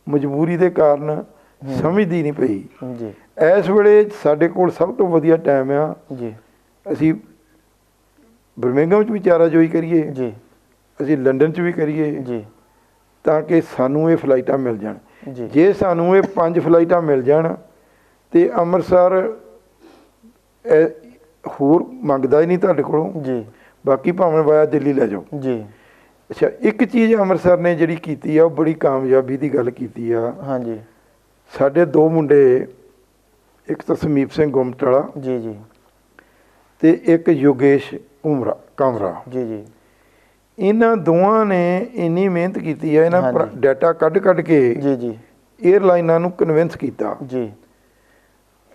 ਮਜਬੂਰੀ ਦੇ ਕਾਰਨ ਸਮਝਦੀ ਨਹੀਂ ਪਈ ਜੀ। ਇਸ ਵੇਲੇ ਸਾਡੇ ਕੋਲ ਸਭ ਤੋਂ ਵਧੀਆ ਟਾਈਮ ਆ ਜੀ। ਅਸੀਂ ਬਰਮਿੰਘਮ 'ਚ ਵੀ ਚਾਰਾਜੋਈ ਕਰੀਏ ਜੀ, ਅਸੀਂ ਲੰਡਨ 'ਚ ਵੀ ਕਰੀਏ ਜੀ, ਤਾਂ ਕਿ ਸਾਨੂੰ ਇਹ ਫਲਾਈਟਾਂ ਮਿਲ ਜਾਣ। ਜੇ ਸਾਨੂੰ ਇਹ 5 ਫਲਾਈਟਾਂ ਮਿਲ ਜਾਣ ਤੇ ਅੰਮ੍ਰਿਤਸਰ ਹੋਰ ਮੰਗਦਾ ਹੀ ਨਹੀਂ ਤੁਹਾਡੇ ਕੋਲੋਂ ਜੀ, ਬਾਕੀ ਭਾਵੇਂ ਵਾਇਆ ਦਿੱਲੀ ਲੈ ਜਾਓ ਜੀ। ਅੱਛਾ, ਇੱਕ ਚੀਜ਼ ਅੰਮ੍ਰਿਤਸਰ ਨੇ ਜਿਹੜੀ ਕੀਤੀ ਆ ਉਹ ਬੜੀ ਕਾਮਯਾਬੀ ਦੀ ਗੱਲ ਕੀਤੀ ਆ। ਹਾਂਜੀ। ਸਾਡੇ 2 ਮੁੰਡੇ, ਇੱਕ ਤਾਂ ਸਮੀਪ ਸਿੰਘ ਗੁਮਟਾਲਾ ਜੀ ਜੀ ਤੇ ਇੱਕ ਯੋਗੇਸ਼ ਕਾਮਰਾ ਜੀ ਜੀ। ਇਹਨਾਂ ਦੋਵਾਂ ਨੇ ਇੰਨੀ ਮਿਹਨਤ ਕੀਤੀ ਹੈ, ਇਹਨਾਂ ਡਾਟਾ ਕੱਢ ਕੇ ਜੀ ਜੀ ਏਅਰਲਾਈਨਾਂ ਨੂੰ ਕਨਵਿੰਸ ਕੀਤਾ ਜੀ।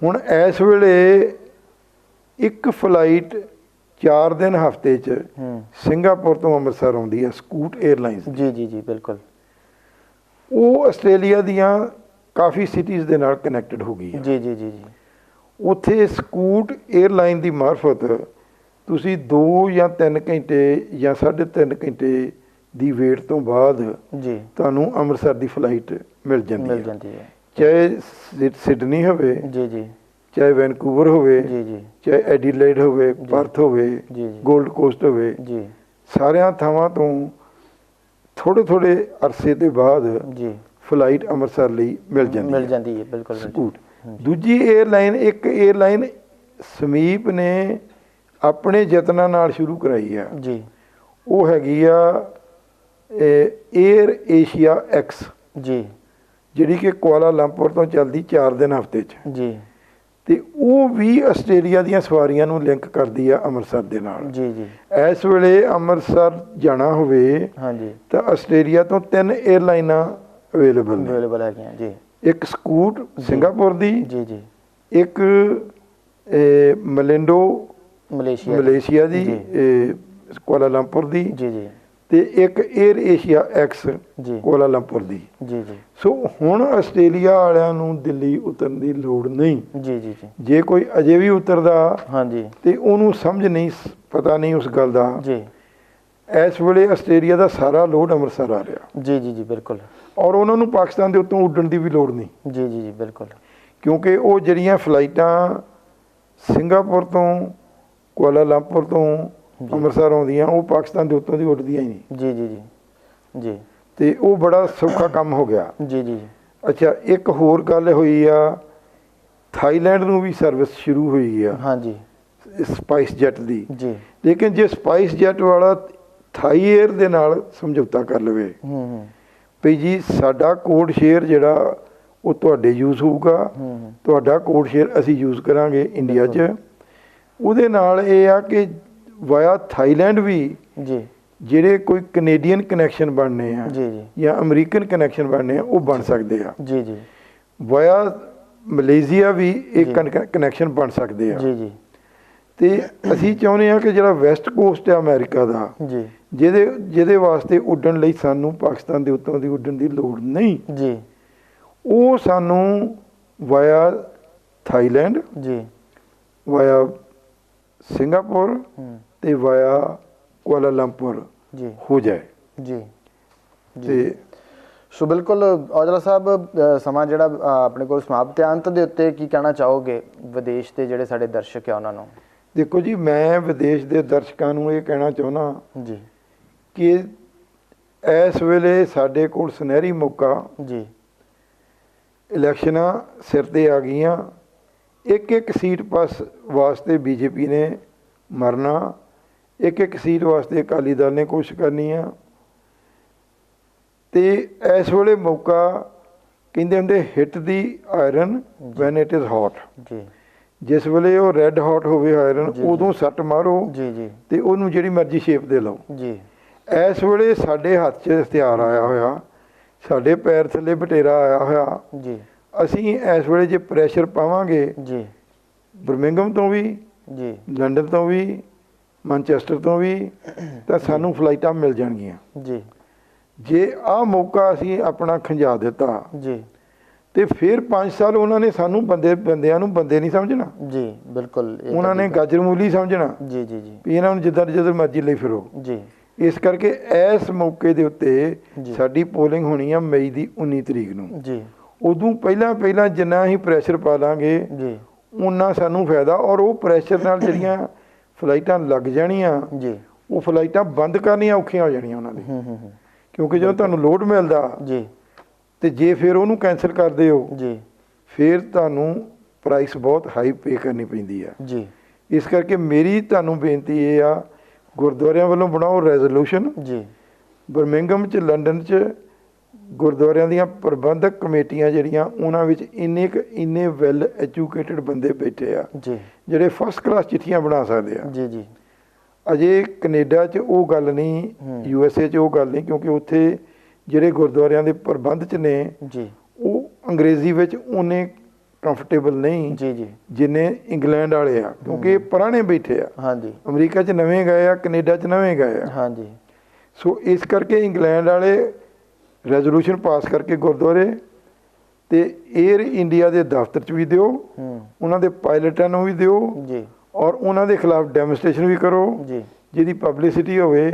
ਹੁਣ ਇਸ ਵੇਲੇ ਇੱਕ ਫਲਾਈਟ 4 ਦਿਨ ਹਫ਼ਤੇ 'ਚ ਸਿੰਗਾਪੁਰ ਤੋਂ ਅੰਮ੍ਰਿਤਸਰ ਆਉਂਦੀ ਹੈ, ਸਕੂਟ ਏਅਰਲਾਈਨਸ ਜੀ ਜੀ ਜੀ, ਬਿਲਕੁਲ। ਉਹ ਆਸਟ੍ਰੇਲੀਆ ਦੀਆਂ ਕਾਫੀ ਸਿਟੀਜ਼ ਦੇ ਨਾਲ ਕਨੈਕਟਡ ਹੋ ਗਈ ਜੀ ਜੀ ਜੀ ਜੀ। ਉੱਥੇ ਸਕੂਟ ਏਅਰਲਾਈਨ ਦੀ ਮਾਰਫਤ ਤੁਸੀਂ 2 ਜਾਂ 3 ਘੰਟੇ ਜਾਂ 3.5 ਘੰਟੇ ਦੀ ਵੇਟ ਤੋਂ ਬਾਅਦ ਜੀ ਤੁਹਾਨੂੰ ਅੰਮ੍ਰਿਤਸਰ ਦੀ ਫਲਾਈਟ ਮਿਲ ਜਾਂਦੀ ਹੈ। ਚਾਹੇ ਸਿਡਨੀ ਹੋਵੇ ਜੀ ਜੀ, ਚਾਹੇ ਵੈਨਕੂਵਰ ਹੋਵੇ ਜੀ ਜੀ, ਚਾਹੇ ਐਡੀਲੇਡ ਹੋਵੇ, ਪਰਥ ਹੋਵੇ ਜੀ, ਗੋਲਡ ਕੋਸਟ ਹੋਵੇ ਜੀ, ਸਾਰਿਆਂ ਥਾਵਾਂ ਤੋਂ ਥੋੜੇ ਅਰਸੇ ਦੇ ਬਾਅਦ ਜੀ ਫਲਾਈਟ ਅੰਮ੍ਰਿਤਸਰ ਲਈ ਮਿਲ ਜਾਂਦੀ ਹੈ। ਬਿਲਕੁਲ ਸਕੂਟ। ਦੂਜੀ ਇੱਕ ਏਅਰਲਾਈਨ ਸਮੀਪ ਨੇ ਆਪਣੇ ਯਤਨਾਂ ਨਾਲ ਸ਼ੁਰੂ ਕਰਾਈ ਆ ਜੀ, ਉਹ ਹੈਗੀ ਆ ਏਅਰ ਏਸ਼ੀਆ ਐਕਸ ਜੀ, ਜਿਹੜੀ ਕਿ ਕੁਆਲਾਲੰਪੁਰ ਤੋਂ ਚੱਲਦੀ 4 ਦਿਨ ਹਫ਼ਤੇ 'ਚ ਜੀ। ਤੇ ਉਹ ਵੀ ਆਸਟ੍ਰੇਲੀਆ ਦੀਆਂ ਸਵਾਰੀਆਂ ਨੂੰ ਲਿੰਕ ਕਰਦੀ ਆ ਅੰਮ੍ਰਿਤਸਰ ਦੇ ਨਾਲ ਜੀ ਜੀ। ਇਸ ਵੇਲੇ ਅੰਮ੍ਰਿਤਸਰ ਜਾਣਾ ਹੋਵੇ ਹਾਂਜੀ ਤਾਂ ਆਸਟ੍ਰੇਲੀਆ ਤੋਂ 3 ਏਅਰਲਾਈਨਾਂ ਅਵੇਲੇਬਲ ਹੈਗੀਆਂ ਜੀ। ਇੱਕ ਸਕੂਟ ਸਿੰਗਾਪੁਰ ਦੀ ਜੀ ਜੀ, ਇੱਕ ਮਲੇਸ਼ੀਆ ਦੀ ਕੁਆਲਾਲੰਪੁਰ ਦੀ ਜੀ ਜੀ, ਤੇ ਇੱਕ ਏਅਰ ਏਸ਼ੀਆ ਐਕਸ ਕੁਆਲਾਲੰਪੁਰ ਦੀ ਜੀ ਜੀ। ਸੋ ਹੁਣ ਆਸਟ੍ਰੇਲੀਆ ਵਾਲਿਆਂ ਨੂੰ ਦਿੱਲੀ ਉਤਰਨ ਦੀ ਲੋੜ ਨਹੀਂ ਜੀ ਜੀ ਜੀ। ਜੇ ਕੋਈ ਅਜੇ ਵੀ ਉਤਰਦਾ ਹਾਂਜੀ ਤੇ ਉਹਨੂੰ ਪਤਾ ਨਹੀਂ ਉਸ ਗੱਲ ਦਾ ਜੀ, ਇਸ ਵੇਲੇ ਆਸਟ੍ਰੇਲੀਆ ਦਾ ਸਾਰਾ ਲੋਡ ਅੰਮ੍ਰਿਤਸਰ ਆ ਰਿਹਾ। ਜੀ ਜੀ ਜੀ ਬਿਲਕੁਲ। ਔਰ ਉਹਨਾਂ ਨੂੰ ਪਾਕਿਸਤਾਨ ਦੇ ਉੱਤੋਂ ਉੱਡਣ ਦੀ ਵੀ ਲੋੜ ਨਹੀਂ। ਜੀ ਜੀ ਜੀ ਬਿਲਕੁਲ। ਕਿਉਂਕਿ ਉਹ ਜਿਹੜੀਆਂ ਫਲਾਈਟਾਂ ਸਿੰਗਾਪੁਰ ਤੋਂ, ਕੁਆਲਾਲੰਪੁਰ ਤੋਂ ਅੰਮ੍ਰਿਤਸਰ ਆਉਂਦੀਆਂ, ਉਹ ਪਾਕਿਸਤਾਨ ਦੇ ਉੱਤੋਂ ਦੀ ਉੱਡਦੀਆਂ ਹੀ ਨਹੀਂ। ਜੀ ਜੀ ਜੀ ਜੀ। ਤੇ ਉਹ ਬੜਾ ਸੌਖਾ ਕੰਮ ਹੋ ਗਿਆ। ਜੀ ਜੀ। ਅੱਛਾ, ਇੱਕ ਹੋਰ ਗੱਲ ਹੋਈ ਆ, ਥਾਈਲੈਂਡ ਨੂੰ ਵੀ ਸਰਵਿਸ ਸ਼ੁਰੂ ਹੋਈ ਆ। ਹਾਂਜੀ। ਸਪਾਈਸ ਜੈਟ ਦੀ। ਜੀ। ਲੇਕਿਨ ਜੇ ਸਪਾਈਸ ਜੈਟ ਵਾਲਾ ਥਾਈ ਏਅਰ ਦੇ ਨਾਲ ਸਮਝੌਤਾ ਕਰ ਲਵੇ ਵੀ ਜੀ ਸਾਡਾ ਕੋਡ ਸ਼ੇਅਰ ਜਿਹੜਾ ਉਹ ਤੁਹਾਡੇ ਯੂਜ਼ ਹੋਊਗਾ, ਤੁਹਾਡਾ ਕੋਡ ਸ਼ੇਅਰ ਅਸੀਂ ਯੂਜ਼ ਕਰਾਂਗੇ ਇੰਡੀਆ 'ਚ, ਉਹਦੇ ਨਾਲ ਇਹ ਆ ਕਿ ਵਾਇਆ ਥਾਈਲੈਂਡ ਵੀ ਜੀ ਜਿਹੜੇ ਕੋਈ ਕੈਨੇਡੀਅਨ ਕਨੈਕਸ਼ਨ ਬਣਨੇ ਆ ਜੀ ਜੀ ਜਾਂ ਅਮਰੀਕਨ ਕਨੈਕਸ਼ਨ ਬਣਨੇ ਆ ਉਹ ਬਣ ਸਕਦੇ ਆ। ਜੀ ਜੀ। ਵਾਇਆ ਮਲੇਜ਼ੀਆ ਵੀ ਇੱਕ ਕਨੈਕਸ਼ਨ ਬਣ ਸਕਦੇ ਆ। ਜੀ ਜੀ। ਤੇ ਅਸੀਂ ਚਾਹੁੰਦੇ ਹਾਂ ਕਿ ਜਿਹੜਾ ਵੈਸਟ ਕੋਸਟ ਹੈ ਅਮਰੀਕਾ ਦਾ, ਜੀ ਜਿਹਦੇ ਵਾਸਤੇ ਉੱਡਣ ਲਈ ਸਾਨੂੰ ਪਾਕਿਸਤਾਨ ਦੇ ਉੱਤੋਂ ਦੀ ਉੱਡਣ ਦੀ ਲੋੜ ਨਹੀਂ ਜੀ, ਉਹ ਸਾਨੂੰ ਵਾਇਆ ਥਾਈਲੈਂਡ, ਜੀ ਵਾਇਆ ਸਿੰਗਾਪੁਰ ਤੇ ਵਾਇਆ ਕੁਆਲਾਲੰਪੁਰ ਜੀ ਹੋ ਜਾਏ। ਜੀ ਤੇ ਸੋ ਬਿਲਕੁਲ ਔਜਲਾ ਸਾਹਿਬ, ਸਮਾਂ ਜਿਹੜਾ ਆਪਣੇ ਕੋਲ ਸਮਾਪਤ ਹੈ, ਅੰਤ ਦੇ ਉੱਤੇ ਕੀ ਕਹਿਣਾ ਚਾਹੋਗੇ ਵਿਦੇਸ਼ ਦੇ ਜਿਹੜੇ ਸਾਡੇ ਦਰਸ਼ਕ ਆ ਉਹਨਾਂ ਨੂੰ? ਦੇਖੋ ਜੀ, ਮੈਂ ਵਿਦੇਸ਼ ਦੇ ਦਰਸ਼ਕਾਂ ਨੂੰ ਇਹ ਕਹਿਣਾ ਚਾਹੁੰਦਾ ਜੀ ਕਿ ਇਸ ਵੇਲੇ ਸਾਡੇ ਕੋਲ ਸੁਨਹਿਰੀ ਮੌਕਾ, ਜੀ ਇਲੈਕਸ਼ਨਾਂ ਸਿਰ ਤੇ ਆ ਗਈਆਂ, ਇੱਕ ਇੱਕ ਸੀਟ ਵਾਸਤੇ ਬੀਜੇਪੀ ਨੇ ਮਰਨਾ, ਇੱਕ ਇੱਕ ਸੀਟ ਵਾਸਤੇ ਅਕਾਲੀ ਦਲ ਨੇ ਕੋਸ਼ਿਸ਼ ਕਰਨੀ ਆ। ਤੇ ਇਸ ਵੇਲੇ ਮੌਕਾ, ਕਹਿੰਦੇ ਹੁੰਦੇ hit the iron when it is hot. ਜੀ, ਜਿਸ ਵੇਲੇ ਉਹ ਰੈੱਡ ਹੌਟ ਹੋਵੇ ਆਇਰਨ, ਉਦੋਂ ਸੱਟ ਮਾਰੋ ਜੀ ਜੀ ਤੇ ਉਹਨੂੰ ਜਿਹੜੀ ਮਰਜ਼ੀ ਸ਼ੇਪ ਦੇ ਲਓ। ਜੀ। ਇਸ ਵੇਲੇ ਸਾਡੇ ਹੱਥ 'ਚ ਹਥਿਆਰ ਆਇਆ ਹੋਇਆ, ਸਾਡੇ ਪੈਰ ਥੱਲੇ ਬਟੇਰਾ ਆਇਆ ਹੋਇਆ। ਜੀ, ਅਸੀਂ ਇਸ ਵੇਲੇ ਜੇ ਪ੍ਰੈਸ਼ਰ ਪਾਵਾਂਗੇ ਜੀ ਬਰਮਿੰਘਮ ਤੋਂ ਵੀ, ਜੀ ਲੰਡਨ ਤੋਂ ਵੀ, ਮੈਨਚੈਸਟਰ ਤੋਂ ਵੀ, ਤਾਂ ਸਾਨੂੰ ਫਲਾਈਟਾਂ ਮਿਲ ਜਾਣਗੀਆਂ। ਜੀ, ਜੇ ਆਹ ਮੌਕਾ ਅਸੀਂ ਆਪਣਾ ਖੰਜਾ ਦਿੱਤਾ ਜੀ ਤੇ ਫਿਰ 5 ਸਾਲ ਉਹਨਾਂ ਨੇ ਸਾਨੂੰ ਬੰਦਿਆਂ ਨੂੰ ਬੰਦੇ ਨਹੀਂ ਸਮਝਣਾ। ਜੀ ਬਿਲਕੁਲ, ਉਹਨਾਂ ਨੇ ਗਾਜਰ ਮੂਲੀ ਸਮਝਣਾ ਜੀ ਜੀ ਜੀ ਵੀ ਇਹਨਾਂ ਨੂੰ ਜਿੱਦਾਂ ਮਰਜ਼ੀ ਲਈ ਫਿਰੋ। ਜੀ। ਇਸ ਕਰਕੇ ਇਸ ਮੌਕੇ ਦੇ ਉੱਤੇ ਸਾਡੀ ਪੋਲਿੰਗ ਹੋਣੀ ਆ ਮਈ ਦੀ 19 ਤਰੀਕ ਨੂੰ। ਜੀ, ਉਦੋਂ ਪਹਿਲਾਂ ਜਿੰਨਾ ਅਸੀਂ ਪ੍ਰੈਸ਼ਰ ਪਾ ਲਾਂਗੇ ਜੀ ਉਨਾ ਸਾਨੂੰ ਫਾਇਦਾ। ਔਰ ਉਹ ਪ੍ਰੈਸ਼ਰ ਨਾਲ ਜਿਹੜੀਆਂ ਫਲਾਈਟਾਂ ਲੱਗ ਜਾਣੀਆਂ, ਜੀ, ਉਹ ਫਲਾਈਟਾਂ ਬੰਦ ਕਰਨੀਆਂ ਔਖੀਆਂ ਹੋ ਜਾਣੀਆਂ ਉਹਨਾਂ ਦੀ। ਕਿਉਂਕਿ ਜਦੋਂ ਤੁਹਾਨੂੰ ਲੋਡ ਮਿਲਦਾ ਜੀ ਤੇ ਜੇ ਫਿਰ ਉਹਨੂੰ ਕੈਂਸਲ ਕਰਦੇ ਹੋ ਜੀ, ਫਿਰ ਤੁਹਾਨੂੰ ਪ੍ਰਾਈਸ ਬਹੁਤ ਹਾਈ ਪੇ ਕਰਨੀ ਪੈਂਦੀ ਆ। ਜੀ, ਇਸ ਕਰਕੇ ਮੇਰੀ ਤੁਹਾਨੂੰ ਬੇਨਤੀ ਇਹ ਆ, ਗੁਰਦੁਆਰਿਆਂ ਵੱਲੋਂ ਬਣਾਓ ਰੈਜ਼ੋਲੂਸ਼ਨ। ਜੀ, ਬਰਮਿੰਘਮ 'ਚ, ਲੰਡਨ 'ਚ ਗੁਰਦੁਆਰਿਆਂ ਦੀਆਂ ਪ੍ਰਬੰਧਕ ਕਮੇਟੀਆਂ ਜਿਹੜੀਆਂ, ਉਹਨਾਂ ਵਿੱਚ ਇੰਨੇ ਵੈਲ ਐਜੂਕੇਟਡ ਬੰਦੇ ਬੈਠੇ ਆ ਜੀ, ਜਿਹੜੇ ਫਸਟ ਕਲਾਸ ਚਿੱਠੀਆਂ ਬਣਾ ਸਕਦੇ ਆ। ਜੀ, ਜੀ ਅਜੇ ਕੈਨੇਡਾ 'ਚ ਉਹ ਗੱਲ ਨਹੀਂ, USA 'ਚ ਉਹ ਗੱਲ ਨਹੀਂ, ਕਿਉਂਕਿ ਉੱਥੇ ਜਿਹੜੇ ਗੁਰਦੁਆਰਿਆਂ ਦੇ ਪ੍ਰਬੰਧ 'ਚ ਨੇ ਜੀ, ਉਹ ਅੰਗਰੇਜ਼ੀ ਵਿੱਚ ਉਹਨੇ ਕੰਫਰਟੇਬਲ ਨਹੀਂ ਜੀ, ਜੀ ਜਿੰਨੇ ਇੰਗਲੈਂਡ ਵਾਲੇ ਆ, ਕਿਉਂਕਿ ਇਹ ਪੁਰਾਣੇ ਬੈਠੇ ਆ। ਹਾਂਜੀ। ਅਮਰੀਕਾ 'ਚ ਨਵੇਂ ਗਏ ਆ, ਕੈਨੇਡਾ 'ਚ ਨਵੇਂ ਗਏ ਆ। ਹਾਂਜੀ। ਸੋ ਇਸ ਕਰਕੇ ਇੰਗਲੈਂਡ ਵਾਲੇ ਰੈਜ਼ੋਲੂਸ਼ਨ ਪਾਸ ਕਰਕੇ ਗੁਰਦੁਆਰੇ ਤੇ ਏਅਰ ਇੰਡੀਆ ਦੇ ਦਫ਼ਤਰ 'ਚ ਵੀ ਦਿਓ, ਉਹਨਾਂ ਦੇ ਪਾਇਲਟਾਂ ਨੂੰ ਵੀ ਦਿਓ ਜੀ, ਔਰ ਉਹਨਾਂ ਦੇ ਖਿਲਾਫ ਡੈਮੋਨਸਟ੍ਰੇਸ਼ਨ ਵੀ ਕਰੋ ਜੀ, ਜਿਹਦੀ ਪਬਲਿਸਿਟੀ ਹੋਵੇ।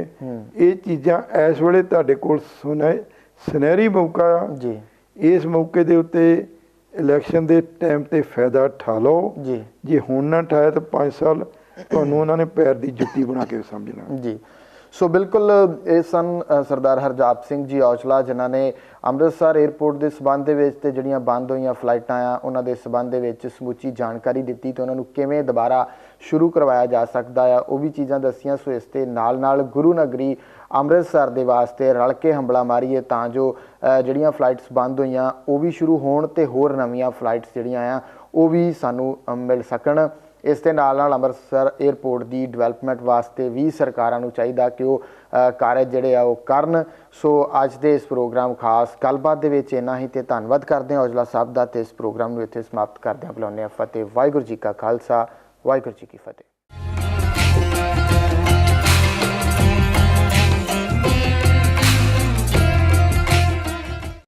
ਇਹ ਚੀਜ਼ਾਂ ਇਸ ਵੇਲੇ ਤੁਹਾਡੇ ਕੋਲ ਸੁਨਹਿਰੀ ਮੌਕਾ ਆ ਜੀ। ਇਸ ਮੌਕੇ ਦੇ ਉੱਤੇ ਇਲੈਕਸ਼ਨ ਦੇ ਟਾਈਮ ਤੇ ਫਾਇਦਾ ਉਠਾ ਲਓ ਜੀ। ਜੇ ਹੁਣ ਨਾ ਉਠਾਇਆ ਤਾਂ 5 ਸਾਲ ਤੁਹਾਨੂੰ ਉਹਨਾਂ ਨੇ ਪੈਰ ਦੀ ਜੁੱਤੀ ਬਣਾ ਕੇ ਸਮਝਣਾ। ਜੀ। ਸੋ ਬਿਲਕੁਲ ਇਹ ਸਨ ਸਰਦਾਰ ਹਰਜਾਪ ਸਿੰਘ ਜੀ ਔਜਲਾ, ਜਿਨ੍ਹਾਂ ਨੇ ਅੰਮ੍ਰਿਤਸਰ ਏਅਰਪੋਰਟ ਦੇ ਸਬੰਧ ਦੇ ਵਿੱਚ ਤੇ ਜਿਹੜੀਆਂ ਬੰਦ ਹੋਈਆਂ ਫਲਾਈਟਾਂ ਆ ਉਹਨਾਂ ਦੇ ਸਬੰਧ ਦੇ ਵਿੱਚ ਸਮੁੱਚੀ ਜਾਣਕਾਰੀ ਦਿੱਤੀ ਤੇ ਉਹਨਾਂ ਨੂੰ ਕਿਵੇਂ ਦੁਬਾਰਾ ਸ਼ੁਰੂ ਕਰਵਾਇਆ ਜਾ ਸਕਦਾ ਆ ਉਹ ਵੀ ਚੀਜ਼ਾਂ ਦੱਸੀਆਂ। ਸੋ ਇਸ ਦੇ ਨਾਲ ਗੁਰੂ ਨਗਰੀ ਅੰਮ੍ਰਿਤਸਰ ਦੇ ਵਾਸਤੇ ਰਲ ਕੇ ਹੰਬਲਾ ਮਾਰੀਏ ਤਾਂ ਜੋ ਜਿਹੜੀਆਂ ਫਲਾਈਟਸ ਬੰਦ ਹੋਈਆਂ ਉਹ ਵੀ ਸ਼ੁਰੂ ਹੋਣ ਤੇ ਹੋਰ ਨਵੀਆਂ ਫਲਾਈਟਸ ਜਿਹੜੀਆਂ ਆ ਉਹ ਵੀ ਸਾਨੂੰ ਮਿਲ ਸਕਣ। ਇਸ ਦੇ ਨਾਲ ਅੰਮ੍ਰਿਤਸਰ ਏਅਰਪੋਰਟ ਦੀ ਡਿਵੈਲਪਮੈਂਟ ਵਾਸਤੇ ਵੀ ਸਰਕਾਰਾਂ ਨੂੰ ਚਾਹੀਦਾ ਕਿ ਉਹ ਕਾਰਜ ਜਿਹੜੇ ਆ ਉਹ ਕਰਨ। ਸੋ ਅੱਜ ਦੇ ਇਸ ਪ੍ਰੋਗਰਾਮ ਖਾਸ ਗੱਲਬਾਤ ਦੇ ਵਿੱਚ ਇੰਨਾ ਹੀ ਤੇ ਧੰਨਵਾਦ ਕਰਦੇ ਹਾਂ ਔਜਲਾ ਸਾਹਿਬ ਦਾ ਤੇ ਇਸ ਪ੍ਰੋਗਰਾਮ ਨੂੰ ਇੱਥੇ ਸਮਾਪਤ ਕਰਦੇ ਹਾਂ। ਬੁਲਾਉਂਦੇ ਹਾਂ ਫਤਿਹ। ਵਾਹਿਗੁਰੂ ਜੀ ਕਾ ਖਾਲਸਾ, ਵਾਹਿਗੁਰੂ ਜੀ ਕੀ ਫਤਿਹ।